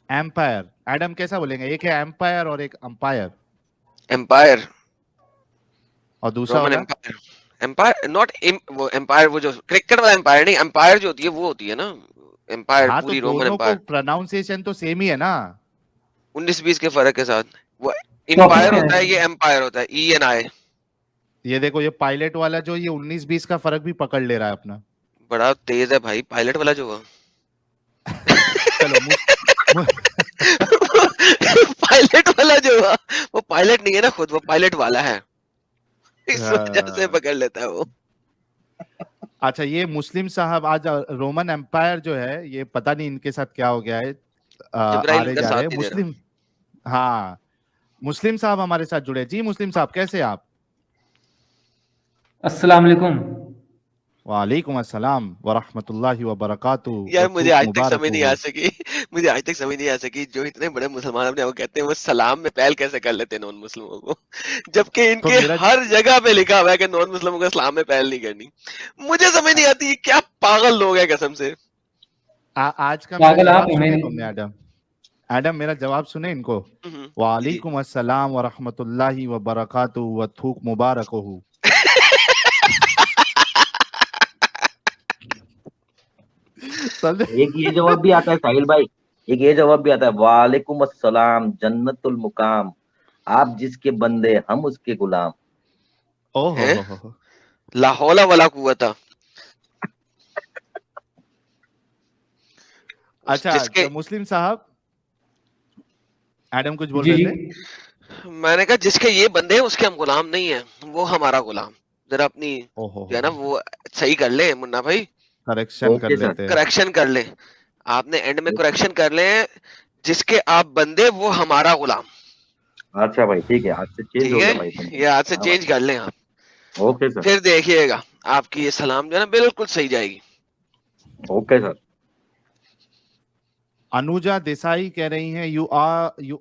एम्पायर, एडम कैसा बोलेंगे? एक है एम्पायर और एक अंपायर। एम्पायर और दूसरा रोमन वाला एम्पायर, एम्पायर नॉट वो एम्पायर, वो जो क्रिकेट वाला एम्पायर नहीं, एम्पायर जो होती है वो होती है ना एम्पायर, हाँ, तो पूरी रोमन दोनों को एम्पायर। प्रोनाउंसिएशन तो सेम ही है ना। 19-20 के फर्क के साथ वो टॉपिक एम्पायर क्या होता है? है, ये एम्पायर होता है, ENI। ये देखो, ये पायलट वाला जो ये 19-20 का फर्क भी पकड़ ले रहा है अपना। बड़ा तेज है भाई पायलट वाला जो चलो पायलट वाला जो हुआ वो पायलट नहीं है ना खुद, वो पायलट वाला है, इस वजह से पकड़ लेता है वो। अच्छा, ये मुस्लिम साहब आज रोमन एम्पायर जो है, ये पता नहीं इनके साथ क्या हो गया है, आ जिब्राइल रहे उनका जा साथ रहे नहीं दे रहा। मुस्लिम। हाँ, मुस्लिम साहब हमारे साथ जुड़े। जी मुस्लिम साहब, कैसे हैं आप? अस्सलाम वालेकुम। वालेकुम अस्सलाम व रहमतुल्लाहि व बरकातुहू। यार व मुझे थूक आज तक मुबारक समझ नहीं हो। आ सकी, मुझे आज तक समझ नहीं आ सकी जो इतने बड़े मुसलमान अपने आप को कहते हैं वो सलाम में पहल कैसे कर लेते हैं नॉन मुस्लिमों को, जबकि तो इनके मेरा हर जगह पे लिखा हुआ है कि नॉन मुस्लिमों को सलाम में पहल नहीं करनी। मुझे समझ नहीं आती ये क्या पागल लोग हैं कसम से। आज का मेरा पागल आप जवाब हो, सुने मैं तुमने एडम? एडम मेरा जवाब सुने इनको। जी जी। वालेकुम अस्सलाम व रहमतुल्लाहि व बरकातुहू व थूक मुबारक हो। समझे? एक ये जवाब भी आता है साहिल भाई, एक ये जवाब भी आता है, वालेकुम अस्सलाम जन्नतुल मुकाम, आप जिसके बंदे हम उसके गुलाम। ओहो हैं? हो। ला हौला वला कुव्वता। अच्छा, जिसके तो मुस्लिम साहब, एडम कुछ बोल जी रहे जी थे? मैंने कहा जिसके ये बंदे हैं उसके हम गुलाम नहीं है, वो हमारा गुलाम। जरा अपनी ओहो, जो है ना वो सही कर ले मुन्ना भाई, करेक्शन कर ओके सर। लेते हैं। करेक्शन कर ले, आपने एंड में करेक्शन कर ले, जिसके आप बंदे वो हमारा गुलाम। अच्छा भाई ठीक है, आज से चेंज ठीक हो है, गया भाई तुम। ये आज से हाँ चेंज कर लें आप, भाई, ओके सर। फिर देखिएगा आपकी ये सलाम जो है ना बिल्कुल सही जाएगी। Okay sir. अनुजा देसाई कह रही हैं, you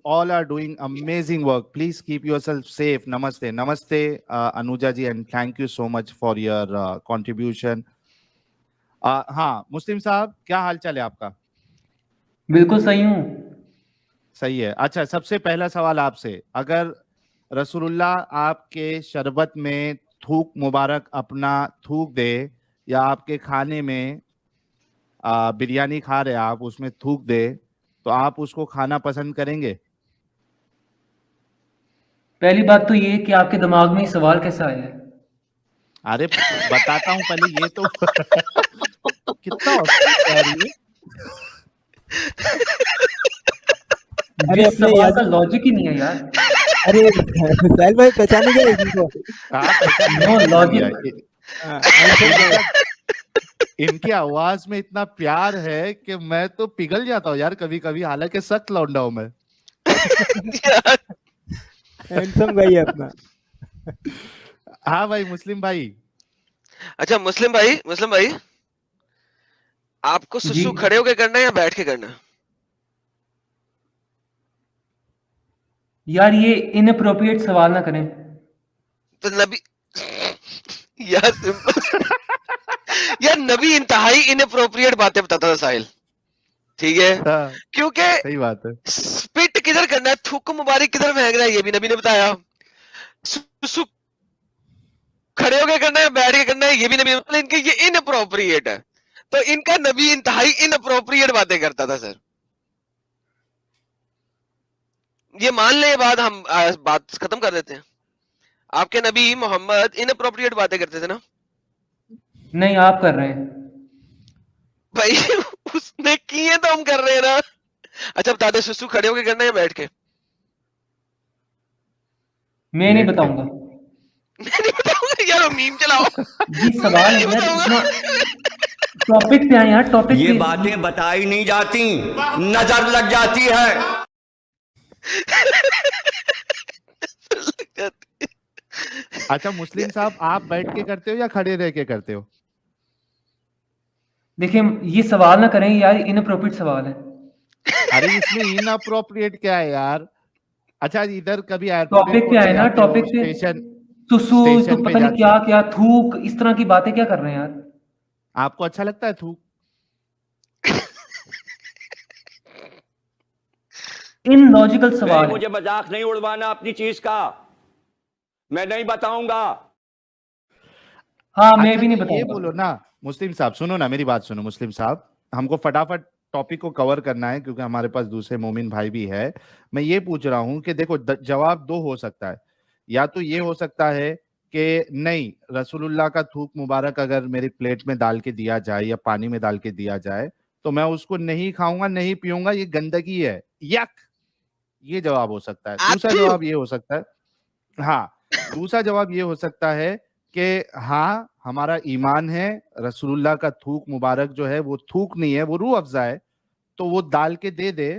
all are doing amazing work, please keep yourself safe. नमस्ते नमस्ते Anuja ji, and thank you so much for your contribution. हाँ मुस्लिम साहब, क्या हाल चाल है आपका? बिल्कुल सही हूँ। सही है। अच्छा, सबसे पहला सवाल आपसे, अगर रसूलुल्लाह आपके शरबत में थूक मुबारक अपना थूक दे, या आपके खाने में बिरयानी खा रहे आप उसमें थूक दे, तो आप उसको खाना पसंद करेंगे? पहली बात तो ये है कि आपके दिमाग में ये सवाल कैसा आया है? अरे बताता हूँ पहले ये तो कितना ऑफेंस है यार ये। अरे ये अपने सवाल याद, का लॉजिक ही नहीं है यार। अरे साहिल भाई पहचाने गए इनको? No logic. इनकी आवाज में इतना प्यार है कि मैं तो पिघल जाता हूँ यार कभी कभी, हालांकि सख्त लौंडा हूं मैं। हैंडसम भाई है अपना। हाँ भाई मुस्लिम भाई। अच्छा मुस्लिम भाई आपको जी सुसु खड़े होके करना है या बैठ के करना है? यार ये इनअप्रोप्रिएट सवाल ना करें। तो नबी यार सिंपल यार नबी इंतहाई इनअप्रोप्रिएट बातें बताता था साहिल, ठीक है, हाँ, क्योंकि सही बात है। स्पिट किधर करना है, थूक मुबारक किधर फेंकना है, ये भी नबी ने बताया। सुसु खड़े होके करना है बैठ के करना है, ये भी नबी ने बताया। इनके ये इनअप्रोप्रिएट है, तो इनका नबी इंतहाई इनअप्रोप्रिएट बातें करता था सर। ये मान ले, ये बात हम बात खत्म कर देते हैं। आपके नबी मोहम्मद इनअप्रोप्रिएट बातें करते थे ना? नहीं, आप कर रहे हैं भाई उसने किए तो हम कर रहे हैं ना। अच्छा बता दे, सुसु खड़े होके करना है या बैठ के? मैं नहीं बताऊंगा। मैं नहीं बताऊंगा यार, वो मीम चलाओ। ये सवाल मैं नहीं यार बताऊंगा। टॉपिक पे आए यार, टॉपिक ये पे। बातें बताई नहीं जाती, नजर लग जाती है। अच्छा मुस्लिम साहब, आप बैठ के करते हो या खड़े रह के करते हो? देखिए ये सवाल ना करें यार, इनअप्रोप्रिएट सवाल है। अरे इसमें इनअप्रोप्रिएट क्या है यार? अच्छा इधर कभी एयरपोर्ट टॉपिक पे एयरपोर्ट पे आए ना, जाते हो, टॉपिक पे। स्टेशन सुसु तो स्टेशन पे पता नहीं जाते क्या हो, क्या, थूक, इस तरह की बातें क्या कर रहे हैं यार? आपको अच्छा लगता है थूक? इन लॉजिकल सवाल है। मुझे मजाक नहीं उड़वाना अपनी चीज का, मैं नहीं बताऊंगा। हाँ मैं अच्छा भी नहीं तो ये बताऊंगा। बोलो ना मुस्लिम साहब, सुनो ना मेरी बात सुनो मुस्लिम साहब, हमको फटाफट टॉपिक को कवर करना है क्योंकि हमारे पास दूसरे मोमिन भाई भी है। मैं ये पूछ रहा हूँ कि देखो जवाब दो हो सकता है, या तो ये हो सकता है कि नहीं रसूलुल्लाह का थूक मुबारक अगर मेरी प्लेट में डाल के दिया जाए या पानी में डाल के दिया जाए तो मैं उसको नहीं खाऊंगा, नहीं पीऊंगा, ये गंदगी है, यक, ये जवाब हो सकता है। दूसरा जवाब ये हो सकता है, हाँ दूसरा जवाब ये हो सकता है कि हाँ हमारा ईमान है, रसूलुल्लाह का थूक मुबारक जो है वो थूक नहीं है, वो रूह अफ़ज़ा है, तो वो डाल के दे दे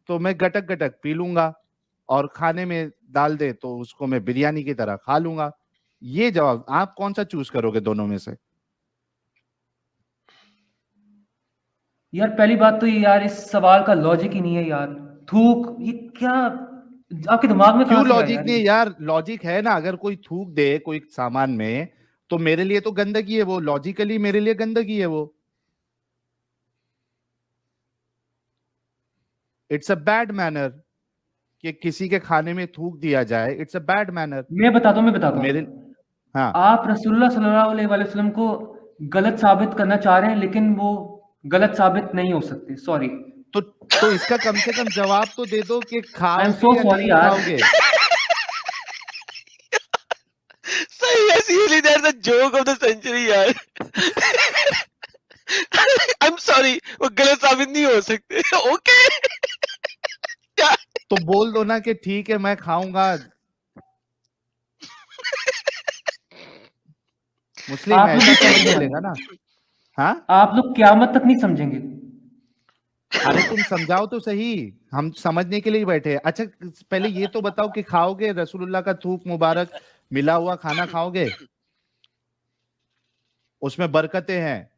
तो मैं गटक गटक पी लूंगा, और खाने में डाल दे तो उसको मैं बिरयानी की तरह खा लूंगा। ये जवाब, आप कौन सा चूज करोगे दोनों में से? यार पहली बात तो ये यार, इस सवाल का लॉजिक ही नहीं है यार। थूक, ये क्या आपके दिमाग में क्यों कहां से आया लॉजिक यार नहीं ये? है यार? लॉजिक है ना, अगर कोई थूक दे कोई सामान में तो मेरे लिए तो गंदगी है वो, लॉजिकली मेरे लिए गंदगी है वो। इट्स अ बैड मैनर कि किसी के खाने में थूक दिया जाए, इट्स अ बैड मैनर। मैं बताता हूँ। मेरे, हाँ आप रसूलुल्लाह सल्लल्लाहु अलैहि वसल्लम को गलत साबित करना चाह रहे हैं, लेकिन वो गलत साबित नहीं हो सकते, सॉरी। तो इसका कम से कम जवाब तो दे दो कि आई एम खाओगे सो या सॉरी नहीं यार। खाओगे। सही है, seriously that's the joke of the century यार। I'm sorry, वो गलत साबित नहीं हो सकते। ओके तो बोल दो ना कि ठीक है मैं खाऊंगा। मुस्लिम आप लोग ऐसा भी समझ कैसे नहीं चलेगा ना? हाँ आप लोग क़यामत तक नहीं समझेंगे। अरे तुम समझाओ तो सही, हम समझने के लिए ही बैठे हैं। अच्छा पहले ये तो बताओ कि खाओगे रसूलुल्लाह का थूक मुबारक मिला हुआ खाना खाओगे? उसमें बरकतें हैं,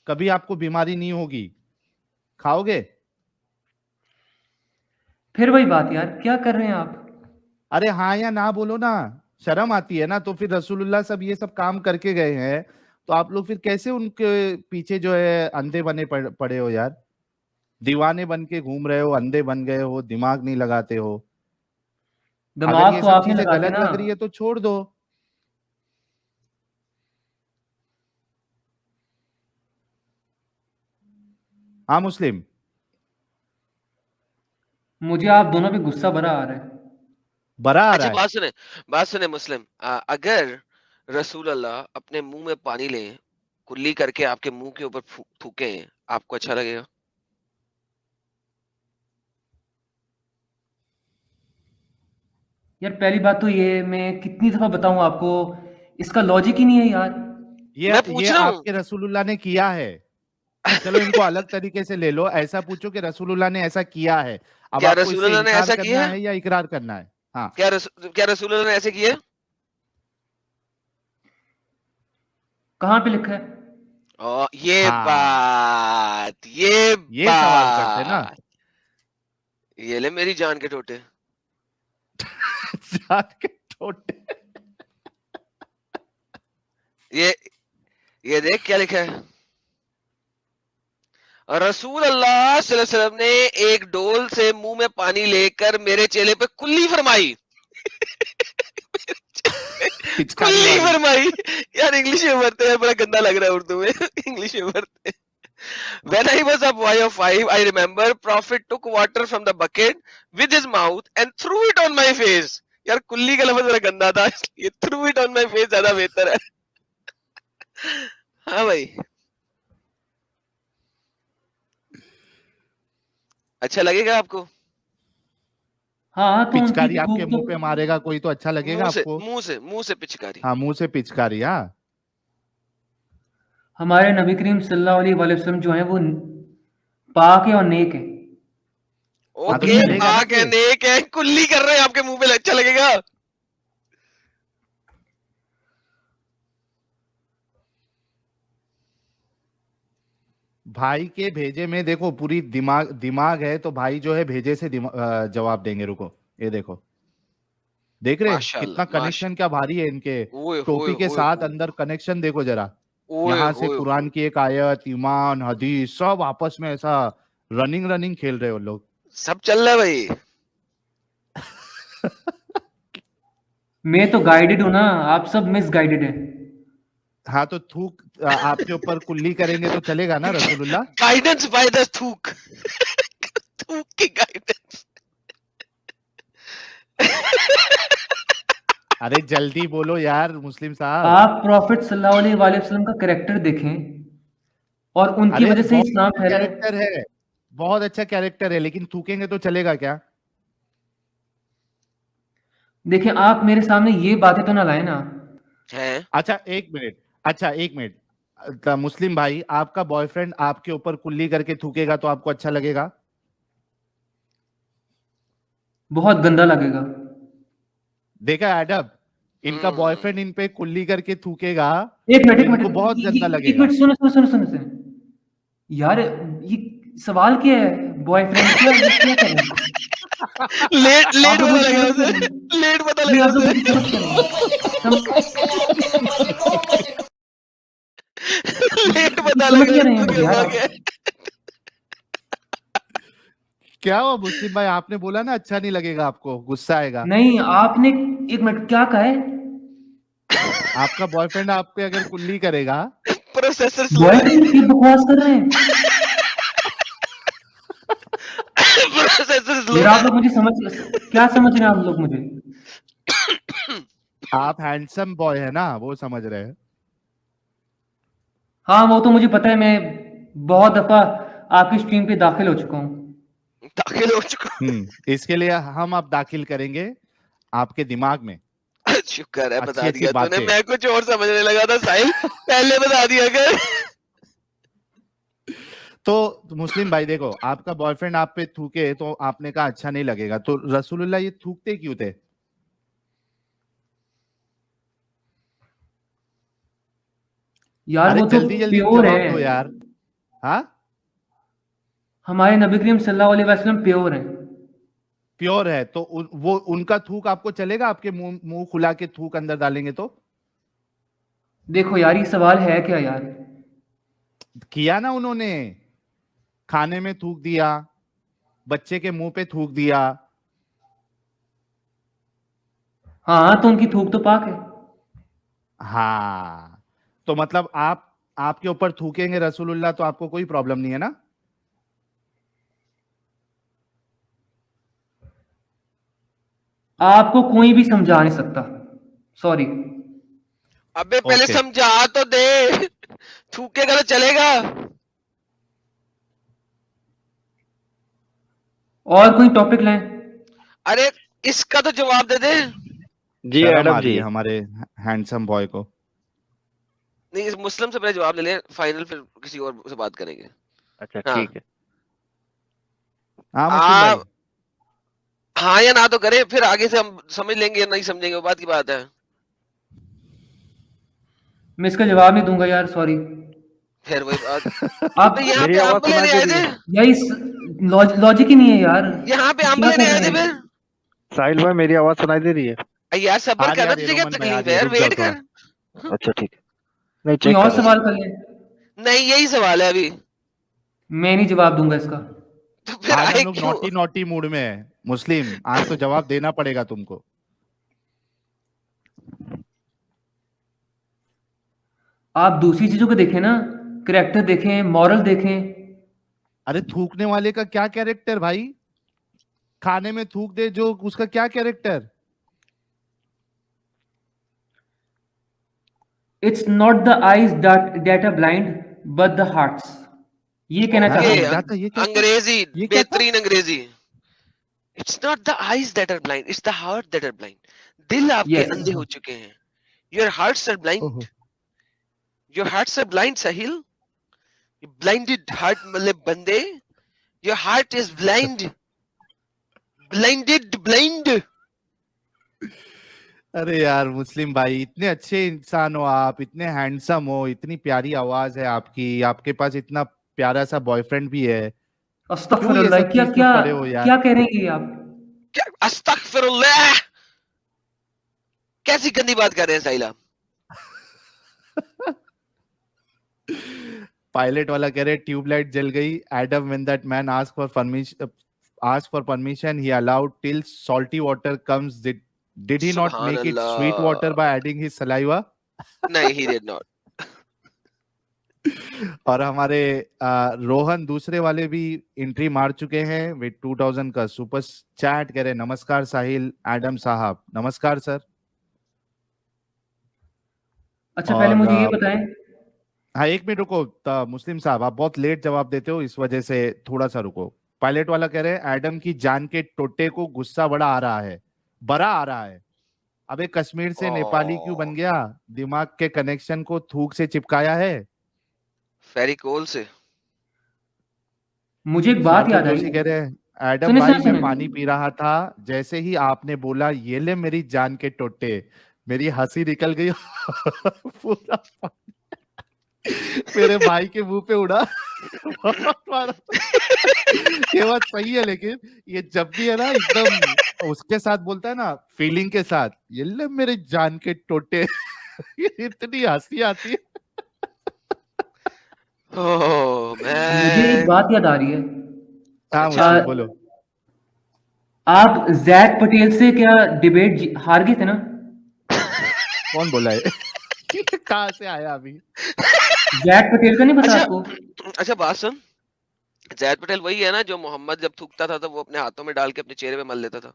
कभी आपको बीमारी नहीं होगी, खाओगे? फिर वही बात यार, क्या कर रहे हैं आप? अरे हाँ या ना बोलो ना, शर्म आती है ना। तो फिर रसूलुल्लाह सब ये सब काम करके गए हैं, तो आप लोग फिर कैसे उनके पीछे जो है अंधे बने पड़े हो यार? दीवाने बन के घूम रहे हो, अंधे बन गए हो, दिमाग नहीं लगाते हो। अगर दिमाग ये तो सब आपने चीजें लगाते गलत ना। लग रही है तो छोड़ दो। हाँ मुस्लिम, मुझे आप दोनों पे गुस्सा भरा आ रहा है। बड़ा आ रहा अच्छा है। बात सुने मुस्लिम, अगर रसूल अल्लाह अपने मुंह में पानी लें, कुल्ली करके आपके मुंह के ऊपर थूके, आपको अच्छा लगेगा? यार पहली बात तो ये, मैं कितनी दफा बताऊं आपको, इसका लॉजिक ही नहीं है यार। मैं ये पूछ रहा हूँ। आपके रसूलुल्लाह ने किया है। चलो इनको अलग तरीके से ले लो, ऐसा पूछो कि रसूलुल्लाह ने ऐसा किया है। अब क्या आपको रसूल इससे अल्लाह ने इनकार ऐसा किया करना है? है या इकरार करना है? हाँ क्या रसूल अल्लाह ने ऐसे किया है? कहाँ पे लिखा है? ये हाँ ये सवाल करते ना। बात, ये ले मेरी जान के टोटे। जान के टोटे। ये देख क्या लिखा है। रसूल अल्लाह सल्लल्लाहु अलैहि वसल्लम ने एक डोल से मुंह में पानी लेकर मेरे चेले पे कुल्ली फरमाई। कुल्ली फरमाई यार, इंग्लिश में पढ़ते हैं, बड़ा गंदा लग रहा है उर्दू में। इंग्लिश में पढ़ते हैं। When I was a boy of 5, I remember Prophet took water from the bucket with his mouth and threw it on my face. यार कुल्ली का लफ्ज बड़ा गंदा था, ये threw it on my face ज्यादा बेहतर है। हाँ भाई, अच्छा लगेगा आपको? हाँ तो उनकी पिचकारी आपके थूक मुंह तो पे मारेगा कोई तो अच्छा लगेगा आपको? मुंह से पिचकारी। हाँ मुंह से पिचकारी। हाँ हमारे नबी करीम सल्लल्लाहु अलैहि वसल्लम जो हैं वो पाक है और नेक है। ओके, पाक है, नेक है, कुल्ली कर रहे हैं, आपके मुंह पे अच्छा लगेगा? भाई के भेजे में देखो पूरी दिमाग है, तो भाई जो है भेजे से जवाब देंगे। रुको, ये देखो, देख रहे कितना कनेक्शन क्या भारी है इनके टोपी के साथ। अंदर कनेक्शन देखो जरा, यहाँ से कुरान की एक आयत, ईमान, हदीस, सब आपस में ऐसा रनिंग खेल रहे हो लोग। सब चल रहा है भाई। मैं तो गाइडेड हूं ना, आप सब मिसगाइडेड है। हाँ, तो थूक आपके ऊपर कुल्ली करेंगे तो चलेगा ना रसूलुल्लाह? गाइडेंस बाय द थूक। थूक की गाइडेंस। अरे जल्दी बोलो यार मुस्लिम साहब। आप प्रॉफिट सल्लल्लाहु अलैहि वसल्लम का कैरेक्टर देखें और उनकी वजह से इस्लाम फैला है। कैरेक्टर है, बहुत अच्छा कैरेक्टर है, लेकिन थूकेंगे तो चलेगा क्या? देखिए, आप मेरे सामने ये बातें तो ना लाए ना। अच्छा एक मिनट, मुस्लिम भाई, आपका बॉयफ्रेंड आपके ऊपर कुल्ली करके थूकेगा तो आपको अच्छा लगेगा? बहुत गंदा लगेगा। देखा एडम, इनका बॉयफ्रेंड इन पे कुल्ली करके थूकेगा, एक मिनट इनको बहुत गंदा एक लगेगा। मिनट सुनो यार, ये सवाल क्या है? बॉयफ्रेंड क्या कर रहे हैं? लेट पता लगा उसे, लेट पता लगा उसे। लेट पता लगा। क्या हुआ मुस्लिम भाई, आपने बोला ना अच्छा नहीं लगेगा, आपको गुस्सा आएगा? नहीं, आपने एक मिनट क्या कहा है? आपका बॉयफ्रेंड आप पे अगर कुल्ली करेगा, प्रोसेसर बॉयफ्रेंड की बकवास कर रहे हैं। प्रोसेसर आप लोग मुझे क्या समझ रहे हैं आप लोग मुझे? आप हैंडसम बॉय है ना, वो समझ रहे हैं। हाँ, वो तो मुझे पता है, मैं बहुत दफा आपकी स्ट्रीम पे दाखिल हो चुका हूँ। इसके लिए हम अब दाखिल करेंगे आपके दिमाग में। शुक्र है बता दिया तूने, मैं कुछ और समझने लगा था साहिल, पहले बता दिया कर। तो मुस्लिम भाई देखो, आपका बॉयफ्रेंड आप पे थूके तो आपने कहा अच्छा नहीं लगेगा, तो रसूलुल्लाह ये थूकते क्यों थे? यार वो तो जल्दी प्योर जवाब है दो यार। हाँ, हमारे नबी करीम सल्लल्लाहु अलैहि वसल्लम प्योर है। प्योर है तो वो उनका थूक आपको चलेगा? आपके मुंह खुला के थूक अंदर डालेंगे तो? देखो यार, ये सवाल है क्या यार? किया ना उन्होंने, खाने में थूक दिया, बच्चे के मुंह पे थूक दिया। हाँ, तो उनकी थूक तो पाक है। हाँ, तो मतलब आपके ऊपर थूकेंगे रसूलुल्लाह तो आपको कोई प्रॉब्लम नहीं है ना? आपको कोई भी समझा नहीं सकता, सॉरी। अबे पहले समझा तो दे, थूकेगा तो चलेगा? और कोई टॉपिक लाएं? अरे इसका तो जवाब दे दे। जी एडम जी, हमारे हैंडसम बॉय को नहीं, इस मुस्लिम से पहले जवाब ले ले, फाइनल फिर किसी और से बात करेंगे। अच्छा ठीक है। हाँ मुस्लिम भाई, हाँ या ना तो करे, फिर आगे से हम समझ लेंगे या नहीं समझेंगे, वो बात की बात है। मैं इसका जवाब नहीं दूंगा यार, सॉरी। फिर वही बात। आप यहाँ पे आम लेने आए थे? यही लॉजिक ही नहीं है यार। यहाँ पे आम लेने आए थे फिर? साहिल भाई मेरी आवाज सुनाई दे रही है? यार सब्र करना, तुझे क्या तकलीफ है यार, वेट कर। अच्छा ठीक है, नहीं कोई और सवाल कर ले। नहीं, यही सवाल है अभी। मैं नहीं जवाब दूंगा इसका। आज हम लोग नॉटी मूड में है मुस्लिम, आज तो जवाब देना पड़ेगा तुमको। आप दूसरी चीजों को देखें ना, कैरेक्टर देखें, मॉरल देखें। अरे थूकने वाले का क्या कैरेक्टर भाई? खाने में थूक दे जो, उसका क्या character? It's not the eyes that are blind but the hearts. ये कहना चाहता हूं। अंग्रेजी, बेहतरीन अंग्रेजी। It's not the eyes that are blind, it's the heart that are blind. दिल आपके अंधे हो चुके हैं। Your hearts are blind, your hearts are blind Sahil, blinded heart मतलब बंदे, your heart is blind, blinded, blind. अरे यार मुस्लिम भाई, इतने अच्छे इंसान हो आप, इतने हैंडसम हो, इतनी प्यारी आवाज है आपकी, आपके पास इतना प्यारा सा बॉयफ्रेंड भी है, क्यों ये अस्तगफिरुल्लाह, सब क्या चीज क्या में पड़े हो यार? क्या कह रहे हैं ये आप? क्या अस्तगफिरुल्लाह, कैसी गंदी बात कर रहे हैं साहिल आप? पायलट वाला कह रहे ट्यूबलाइट जल गई। Adam when that man asked for permission he allowed till salty water comes, did he not सुभान make it sweet water Allah. by adding his saliva? नहीं, he did not. और हमारे रोहन दूसरे वाले भी एंट्री मार चुके हैं विद 2000 का सुपर चैट। कह रहे नमस्कार साहिल एडम साहब। नमस्कार सर। अच्छा पहले मुझे ये और बताएं, हाँ एक मिनट रुको, मुस्लिम साहब आप बहुत लेट जवाब देते हो, इस वजह से थोड़ा सा रुको। पायलट वाला कह रहे हैं एडम की जान के टोटे को गुस्सा बड़ा आ रहा है, बड़ा आ रहा है। अबे कश्मीर से नेपाली क्यों बन गया? दिमाग के कनेक्शन को थूक से चिपकाया है। फेरिकोल से। मुझे एक बात सार्थक याद आई। जोशी कह रहे हैं एडम सुनिए भाई सर, मैं सुनिए। पानी पी रहा था, जैसे ही आपने बोला ये ले मेरी जान के टोटे, मेरी हंसी निकल गई पूरा मेरे भाई के मुंह पे उड़ा। ये बात सही है, लेकिन ये जब भी है ना एकदम उसके साथ बोलता है ना फीलिंग के साथ, ये ले मेरे जान के टोटे इतनी हंसी आती है। मुझे एक बात याद आ रही है। हाँ अच्छा, मुस्लिम बोलो। आप जैक पटेल से क्या डिबेट हार गए थे ना? कौन बोला है? कहाँ से आया अभी? जैक पटेल का नहीं पता आपको? अच्छा बात सुन, जैद पटेल वही है ना जो मोहम्मद जब थूकता था तो वो अपने हाथों में डाल के अपने चेहरे पे मल लेता था?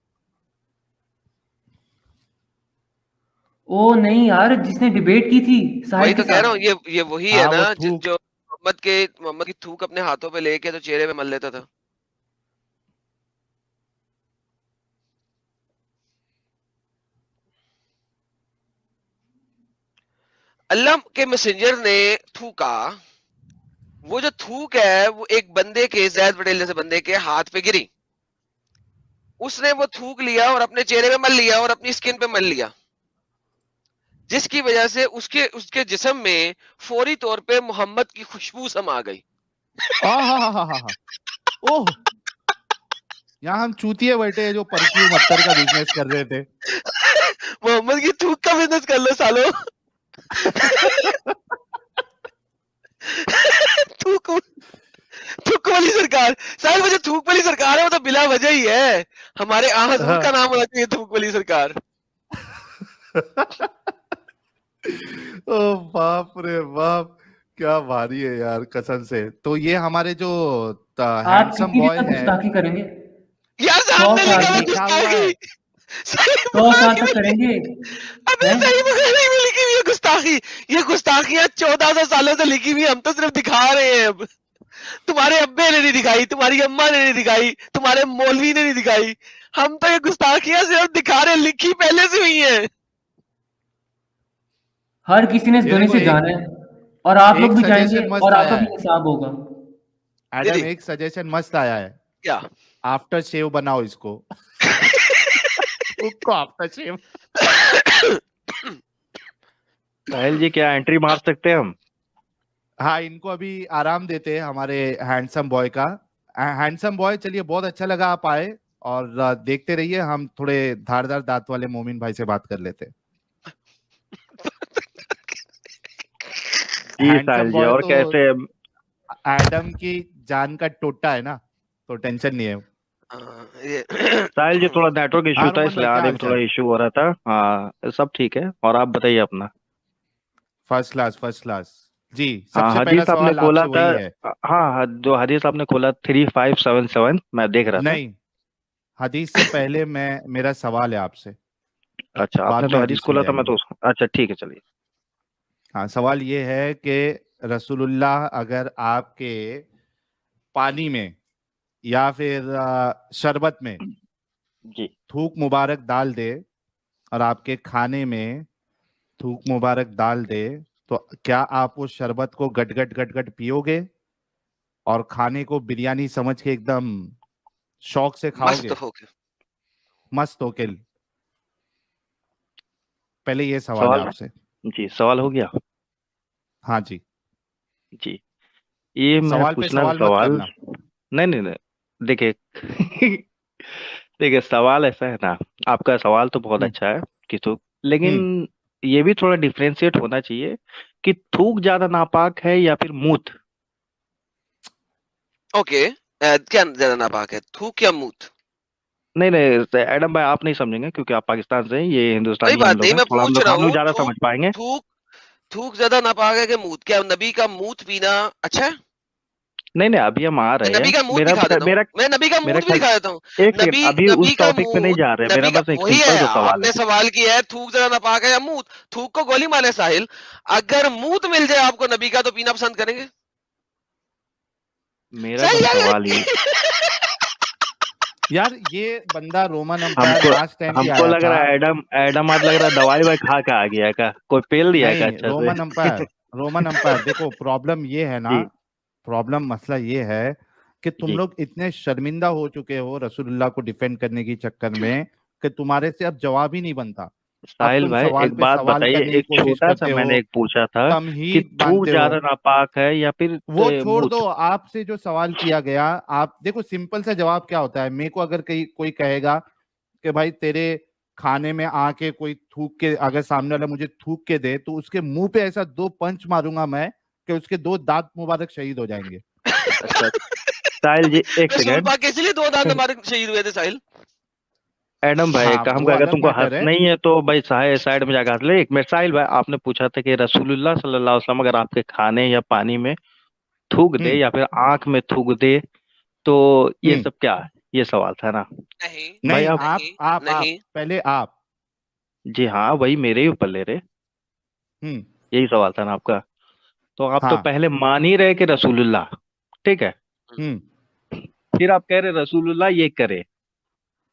ओ नहीं यार, जिसने डिबेट की थी साहिल वही के तो कह रहा साथ। हूँ, ये वही है हाँ वो ना थूक। जो मोहम्मद की थूक अपने हाथों पे लेके तो चेहरे पे मल लेता था। अल्लाह के मैसेंजर ने थूका, वो जो थूक है वो एक बंदे के, जैद पटेल जैसे बंदे के हाथ पे गिरी, उसने वो थूक लिया और अपने चेहरे पे मल लिया और अपनी स्किन पे मल लिया, जिसकी वजह से उसके उसके जिस्म में फौरी तौर पे मोहम्मद की खुशबू समा गई। ओह, यहाँ हम चूतिए बैठे हैं जो परफ्यूम अत्तर का बिजनेस कर रहे थे। मोहम्मद की थूक का बिजनेस कर लो सालो। थूक वाली सरकार, साहब वो जो थूक वाली सरकार है वो तो बिला वजह ही है। हमारे हजूर का नाम होना चाहिए थूक वाली सरकार। ओ बाप रे बाप, क्या भारी है यार कसम से। तो ये हमारे जो आप हैंडसम कितनी बॉय देर तक है गुस्ताखी करेंगे? यार 100 सामने साल लिखा है तक, गुस्ताखी। 100 साल तक करेंगे। अबे हैं? सही बुखारी में लिखी हुई है गुस्ताखी। ये गुस्ताखियां 1400 सालों से लिखी हुई है, हम तो सिर्फ दिखा रहे हैं। अब तुम्हारे अब्बे ने नहीं दिखाई, तुम्हारी अम्मा ने नहीं दिखाई, तुम्हारे मौलवी ने नहीं दिखाई, हम तो ये गुस्ताखियां सिर्फ दिखा रहे हैं, लिखी पहले से हुई है। हर किसी ने इस ये दुनिया देखो से जाना है और आप लोग एक भी जाएंगे सजेशन मस्त और आया आपका भी है हिसाब होगा। एडम, एक सजेशन मस्त आया है। क्या? आफ्टर शेव बनाओ इसको। उसको आफ्टर शेव। साहिल जी क्या एंट्री मार सकते हैं हम? हाँ इनको अभी आराम देते हैं हमारे हैंडसम बॉय का। हैंडसम बॉय चलिए, बहुत अच्छा लगा आप आए, और देखते रहिए, हम थोड़े धारदार दांत वाले मोमिन भाई से बात कर लेते हैं। जी हैंडसम साहिल जी, बॉय और तो कैसे? एडम की जान का टोटा है ना, तो टेंशन नहीं है। साहिल जी थोड़ा नेटवर्क इशू हाँ था, रोमन इसलिए भाई क्या आगे हाल में थोड़ा चाल? इशू हो रहा था। हाँ सब ठीक है, और आप बताइए अपना। First class first class. जी हाँ सबसे पहला हदीस आपने सवाल खोला आपसे था। वही है। हाँ जो हदीस आपने खोला 3577 मैं देख रहा था। नहीं, हदीस से पहले मेरा सवाल है आपसे, अच्छा आपने बाद तो में हदीस हदीस में खोला था, मैं जाएंगे। तो अच्छा ठीक है चलिए। हाँ सवाल ये है कि रसूलुल्लाह अगर आपके पानी में या फिर शरबत में जी थूक मुबारक डाल दे, और आपके खाने में थूक मुबारक डाल दे, तो क्या आप उस शरबत को गट गट गट गट पियोगे और खाने को बिरयानी समझ के एकदम शौक से खाओगे? मस्त हो गया। मस्त होके। पहले ये सवाल है सवाल आपसे। जी, सवाल हो गया। हाँ जी, जी, ये मैं सवाल पे पूछना सवाल मत सवाल करना। नहीं नहीं नहीं, देखिए देखिए सवाल ऐसा है ना, आपका सवाल तो बहुत अच्छा है कि थूक, लेकिन ये भी थोड़ा डिफरेंशिएट होना चाहिए कि थूक ज्यादा नापाक है या फिर मूत। ओके, क्या ज्यादा नापाक है, थूक या मूत? नहीं नहीं एडम भाई, आप नहीं समझेंगे क्योंकि आप पाकिस्तान से हैं, ये कोई हिंदुस्तानी हम बात लोग नहीं, हैं, मैं थोड़ा पूछ रहा हम लोग हूँ। ज्यादा थूक समझ पाएंगे। थूक थूक ज्यादा नापाक है कि मूत? क्या नबी का मूत पीना अच्छा है? नहीं नहीं, अभी हम आ मैं रहे नबी हैं। का मूत मेरा दिखा देता हूँ, मेरा मैं नबी का मेरा मूत भी ख्याल, दिखा देता हूँ। एक सेकंड, नबी अभी नबी उस का टॉपिक पे नहीं मूत, जा रहे, नबी मेरा का बस एक वही सिंपल है। सा सवाल आपने है। सवाल किया है थूक ज्यादा नापाक है या मूत, थूक को गोली मारे साहिल। अगर मूत मिल जाए आपको नबी का तो पीना पसंद करेंगे? मेरा बस सवाल ये, यार ये बंदा रोमन अंपायर हमको लास्ट टाइम भी हमको आया लग था। रहा है एडम आज लग रहा है दवाई वाई खा के आ गया का, कोई पेल दिया का नहीं, अच्छा से। रोमन अंपायर देखो, प्रॉब्लम ये है ना, जी प्रॉब्लम मसला ये है कि तुम जी लोग इतने शर्मिंदा हो चुके हो रसूलुल्लाह को डिफेंड करने की चक्कर में कि तुम्हारे से अब जवाब ही नहीं बनता। अब साहिल तुम भाई, सवाल एक पे बात सवाल बताइए, करने की एक कोशिश छोटा सा करते मैंने हो, एक पूछा था कि तमहीद थूक बांधते ज्यादा हो। नापाक है या फिर वो छोड़ मूत। दो, आपसे जो सवाल किया गया, आप देखो सिंपल सा जवाब क्या होता है। मेरे को अगर कोई कहेगा कि भाई तेरे खाने में आके कोई थूक के, अगर सामने वाला मुझे थूक के दे तो उसके मुंह पे ऐसा 2 पंच मारूंगा मैं कि उसके 2 दांत मुबारक शहीद हो जाएंगे। अच्छा साहिल जी, एक रसूल सेकंड। पाक इसलिए 2 दांत हमारे शहीद हुए थे साहिल। एडम भाई, हाँ, काम वो का अगर अलग तुमको हंस मैटर है। नहीं है तो भाई साइड में जाकर हंस ले। एक मिनट साहिल भाई, आपने पूछा था कि रसूलुल्लाह सल्लल्लाहु अलैहि वसल्लम अगर आपके खाने या पानी में थूक दे हम्म या फिर आंख में थूक दे तो ये हम्म सब क्या है, ये सवाल था ना नहीं भाई। नहीं, आप आप नहीं, पहले आप। जी हाँ, वही मेरे ही ऊपर ले रहे, हम्म यही सवाल था ना आपका। तो आप तो हाँ। पहले मान ही रहे कि रसूलुल्लाह, ठीक है, हम्म फिर आप कह रहे रसूलुल्लाह ये करे,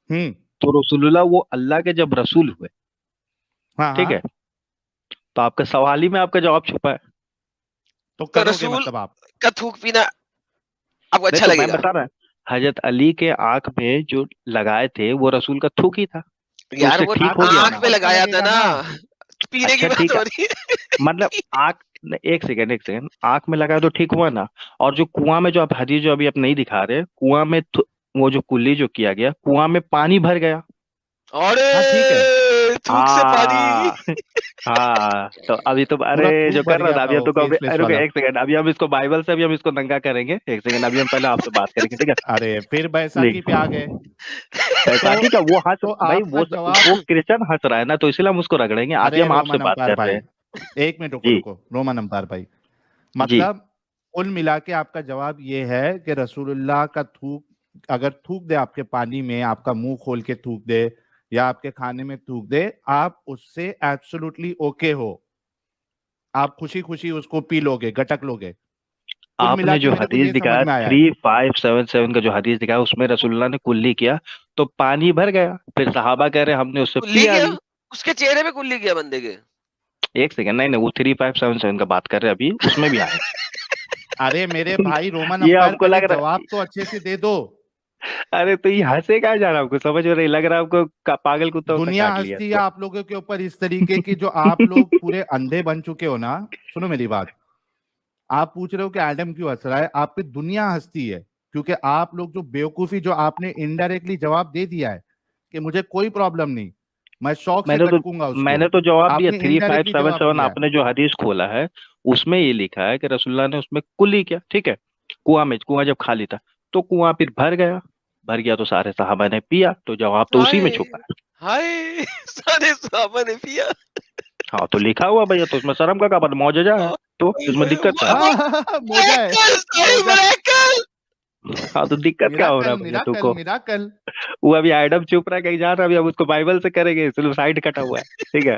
हम्म तो रसूलुल्लाह वो अल्लाह के जब रसूल हुए, हाँ ठीक है, हाँ, तो आपका सवाल ही में आपका जवाब छुपा है। तो तो करोगे रसूल मतलब आप? का थूक पीना आपको नहीं अच्छा तो मैं लगेगा? बता रहा हूँ, हजरत अली के आंख में जो लगाए थे वो रसूल का थूक ही था, तो यार उससे वो ठीक हो गया आंख ना। पे लगाया था ना, पीने की अच्छा बात ठीक हो है, रही है। मतलब आंख, एक सेकंड, आंख में लगाया तो ठीक हुआ ना। और जो कुआं में, जो आप हदीस जो अभी आप नहीं दिखा रहे, कुआं में वो जो कुल्ली जो किया गया, कुआं में पानी भर गया। अरे हाँ ठीक है, थूक से पानी। हाँ हाँ, तो अभी तो पूरा अरे थूक जो कर भर रहा गया था था अभी, हम वो तो अभी फेसलेस रुको वाला। एक सेकंड, अभी हम इसको बाइबल से अभी हम इसको नंगा करेंगे। एक सेकंड, अभी हम पहले आपसे बात करेंगे, ठीक है। अरे फिर बैसाखी पे आ गए। बैसाखी का वो हंस तो भाई, आपका वो जवाब, क्रिश्चियन हंस रहा है ना, तो इसलिए हम उसको रगड़ेंगे। अभी अरे हम आपसे रोमन बात अंपायर कर रहे भाई, हैं। एक मिनट रुको जी रुको, रोमन अंपायर भाई, जी मतलब कुल मिला के आपका जवाब ये है कि रसूलुल्लाह का थूक, अगर थूक दे आपके पानी में, आपका मुंह खोल के थूक दे या आपके खाने में थूक दे, आप उससे एब्सोल्युटली ओके हो, आप खुशी खुशी उसको पी लोगे, गटक लोगे। कुल मिला आपने के जो मेरे को हदीस ये समझ दिखाया में आया है। 3577 का जो हदीस दिखाया, उसमें रसूलुल्लाह ने कुल्ली किया तो पानी भर गया, फिर सहाबा कह रहे हमने उससे कुल्ली पिया किया, भी। उसके चेहरे पे कुल्ली किया बंदे के। एक सेकंड, नहीं नहीं, वो 3577 का बात कर रहे हैं, अभी उसमें भी आएगा। अरे मेरे भाई रोमन ये अंपायर, हमको पहले लग रहा जवाब तो अच्छे से दे दो। अरे तो ये हंसे कहाँ जा रहा है, आपको समझ में नहीं लग रहा है, आपको पागल कुत्ता उसने दुनिया काट लिया हंसती है इसको। आप लोगों के ऊपर इस तरीके की, जो आप लोग पूरे अंधे बन चुके हो ना। सुनो मेरी बात, आप पूछ रहे हो कि एडम क्यों हंस रहा है, आप पे दुनिया हंसती है क्योंकि आप लोग जो बेवकूफी, जो आपने इनडायरेक्टली जवाब दे दिया है कि मुझे कोई प्रॉब्लम नहीं, मैं शौक से गटकूंगा उसको, मैंने तो जवाब दिया। आपने इनडायरेक्टली जवाब 3577 दिया है। आपने जो हदीस खोला है उसमें ये लिखा है कि रसूलुल्लाह ने उसमें कुल्ली किया, ठीक है, कुआं जब खाली था तो कुआं फिर भर गया तो सारे सहाबा ने पिया, तो जवाब तो उसी में हाय छुपा है। हाय, सारे सहाबा ने पिया। हाँ तो लिखा हुआ भैया, तो उसमें शर्म का बात, मौजजा है तो इसमें दिक्कत क्या है। मोजा है, मोजा। हाँ तो दिक्कत क्या हो रहा मिराकल है भैया मिराकल तुमको। मिराकल। वो अभी आइटम चुप रहा है, कहीं जा रहा है, अभी हम उसको बाइबल से करेंगे, इसलिए साइड कटा हुआ है, ठीक है।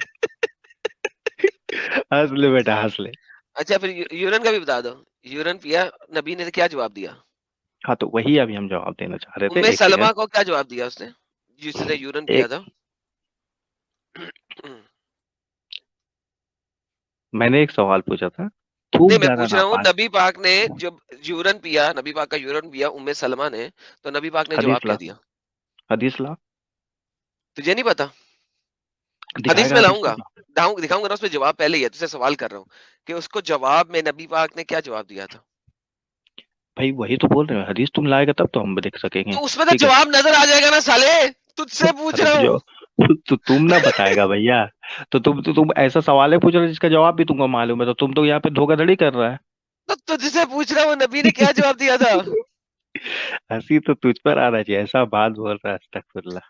हंस ले बेटा हंस ले। अच्छा फिर यूरन का भी बता दो, यूरन पिया, नबी ने क्या जवाब दिया? हाँ तो वही अभी हम जवाब देना चाह रहे थे, उम्मे एक सलमा सेकंड। को क्या जवाब दिया उसने जिसने यूरन पिया एक था? मैंने एक सवाल पूछा था, थूक नहीं मैं ज्यादा पूछ रहा हूँ, नापाक। नबी पाक ने जब यूरन पिया, नबी पाक का यूरन पिया उम्मे सलमा ने, तो नबी पाक ने जवाब हदीस क्या ला, दिया? हदीस ला, तुझे नहीं पता? हदीस दिखाएगा में हदीस लाऊंगा, को। दिखाऊंगा ना, उसमें जवाब पहले ही है। तुझसे सवाल कर रहा हूँ कि उसको जवाब में नबी पाक ने क्या जवाब दिया था। भाई वही तो बोल रहे हैं, हदीस तुम लाएगा तब तो हम भी देख सकेंगे। तो उसमें तो ठीक है, जवाब नजर आ जाएगा ना साले, तुझसे पूछ अरे रहा जो हूँ। तो तुम ना बताएगा भैया, तो तुम ऐसा सवाल है पूछ रहे हो जिसका जवाब भी तुमको मालूम है, तो तुम तो यहाँ पे धोखाधड़ी कर रहा है। तो तुझसे पूछ रहा हूँ, नबी ने क्या जवाब दिया था? हंसी तो तुझ पर आना चाहिए, ऐसा बात बोल रहा है अस्तगफुरुल्लाह,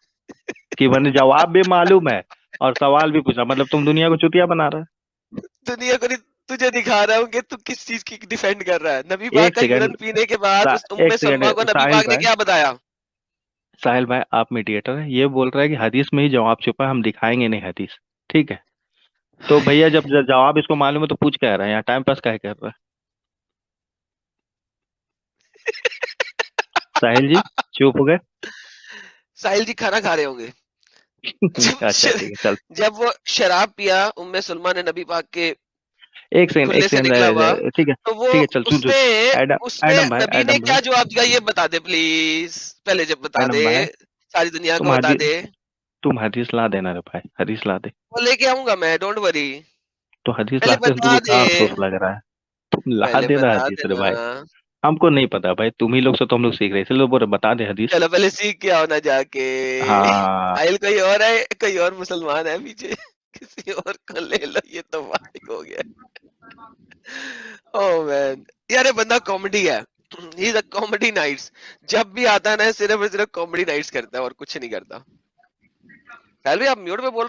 कि मैंने जवाब भी मालूम है और सवाल भी पूछा, मतलब तुम दुनिया को चुतिया बना रहा है। दुनिया को नहीं, तुझे दिखा रहा हूँ कि तू किस चीज की डिफेंड कर रहा है। नबी पाक एक का यूरन सेकंड, पीने के बाद उस एक उम्मे सेकंड, सलमा को नबी साहिल पाक ने भाई, क्या बताया? साहिल भाई आप मीडिएटर हैं, ये बोल रहा है कि हदीस में ही जवाब छुपा है, हम दिखाएंगे नहीं हदीस। ठीक है, तो भैया जब जवाब इसको मालूम है तो पूछ क्या रहा है, यहाँ टाइम पास क्या कर रहा है। साहिल जी चुप हो गए। साहिल जी खाना खा रहे होंगे। अच्छा ठीक है, चल जब वो शराब पिया उम्मे सलमा ने नबी पाक के एक खुले से सेकंड, निकला हुआ, ठीक है तो वो ठीक है, चल सुन सुन। उसमें एडम उसमें एडम भाई, नबी ने एडम भाई, क्या जवाब दिया ये बता दे प्लीज, पहले जब बता एडम दे, भाई, सारी दुनिया तुम को बता हदीस दे। तुम हदीस ला देना रे भाई, हदीस ला दे। वो लेके आऊंगा मैं, डोंट वरी। तो हदीस पहले लाते बता तुमको दे, क्या अफसोस लग रहा है, तुम ला पहले देना बता हदीस रे देना। भाई। हमको नहीं पता भाई, तुम ही लोग से तो हम लोग सीख रहे हैं, इसलिए बोल रहे बता दे हदीस। चलो पहले सीख के आओ ना जाके। हाँ साहिल कोई और है, कोई और मुसलमान है पीछे, किसी और को ले लो, ये तो वाहिक हो गया। ओह मैन, यार ये बंदा कॉमेडी है, he is a comedy nights. जब भी आता है ना सिर्फ और सिर्फ कॉमेडी नाइट्स करता है और कुछ नहीं करता। साहिल भाई आप म्यूट पे बोल रहे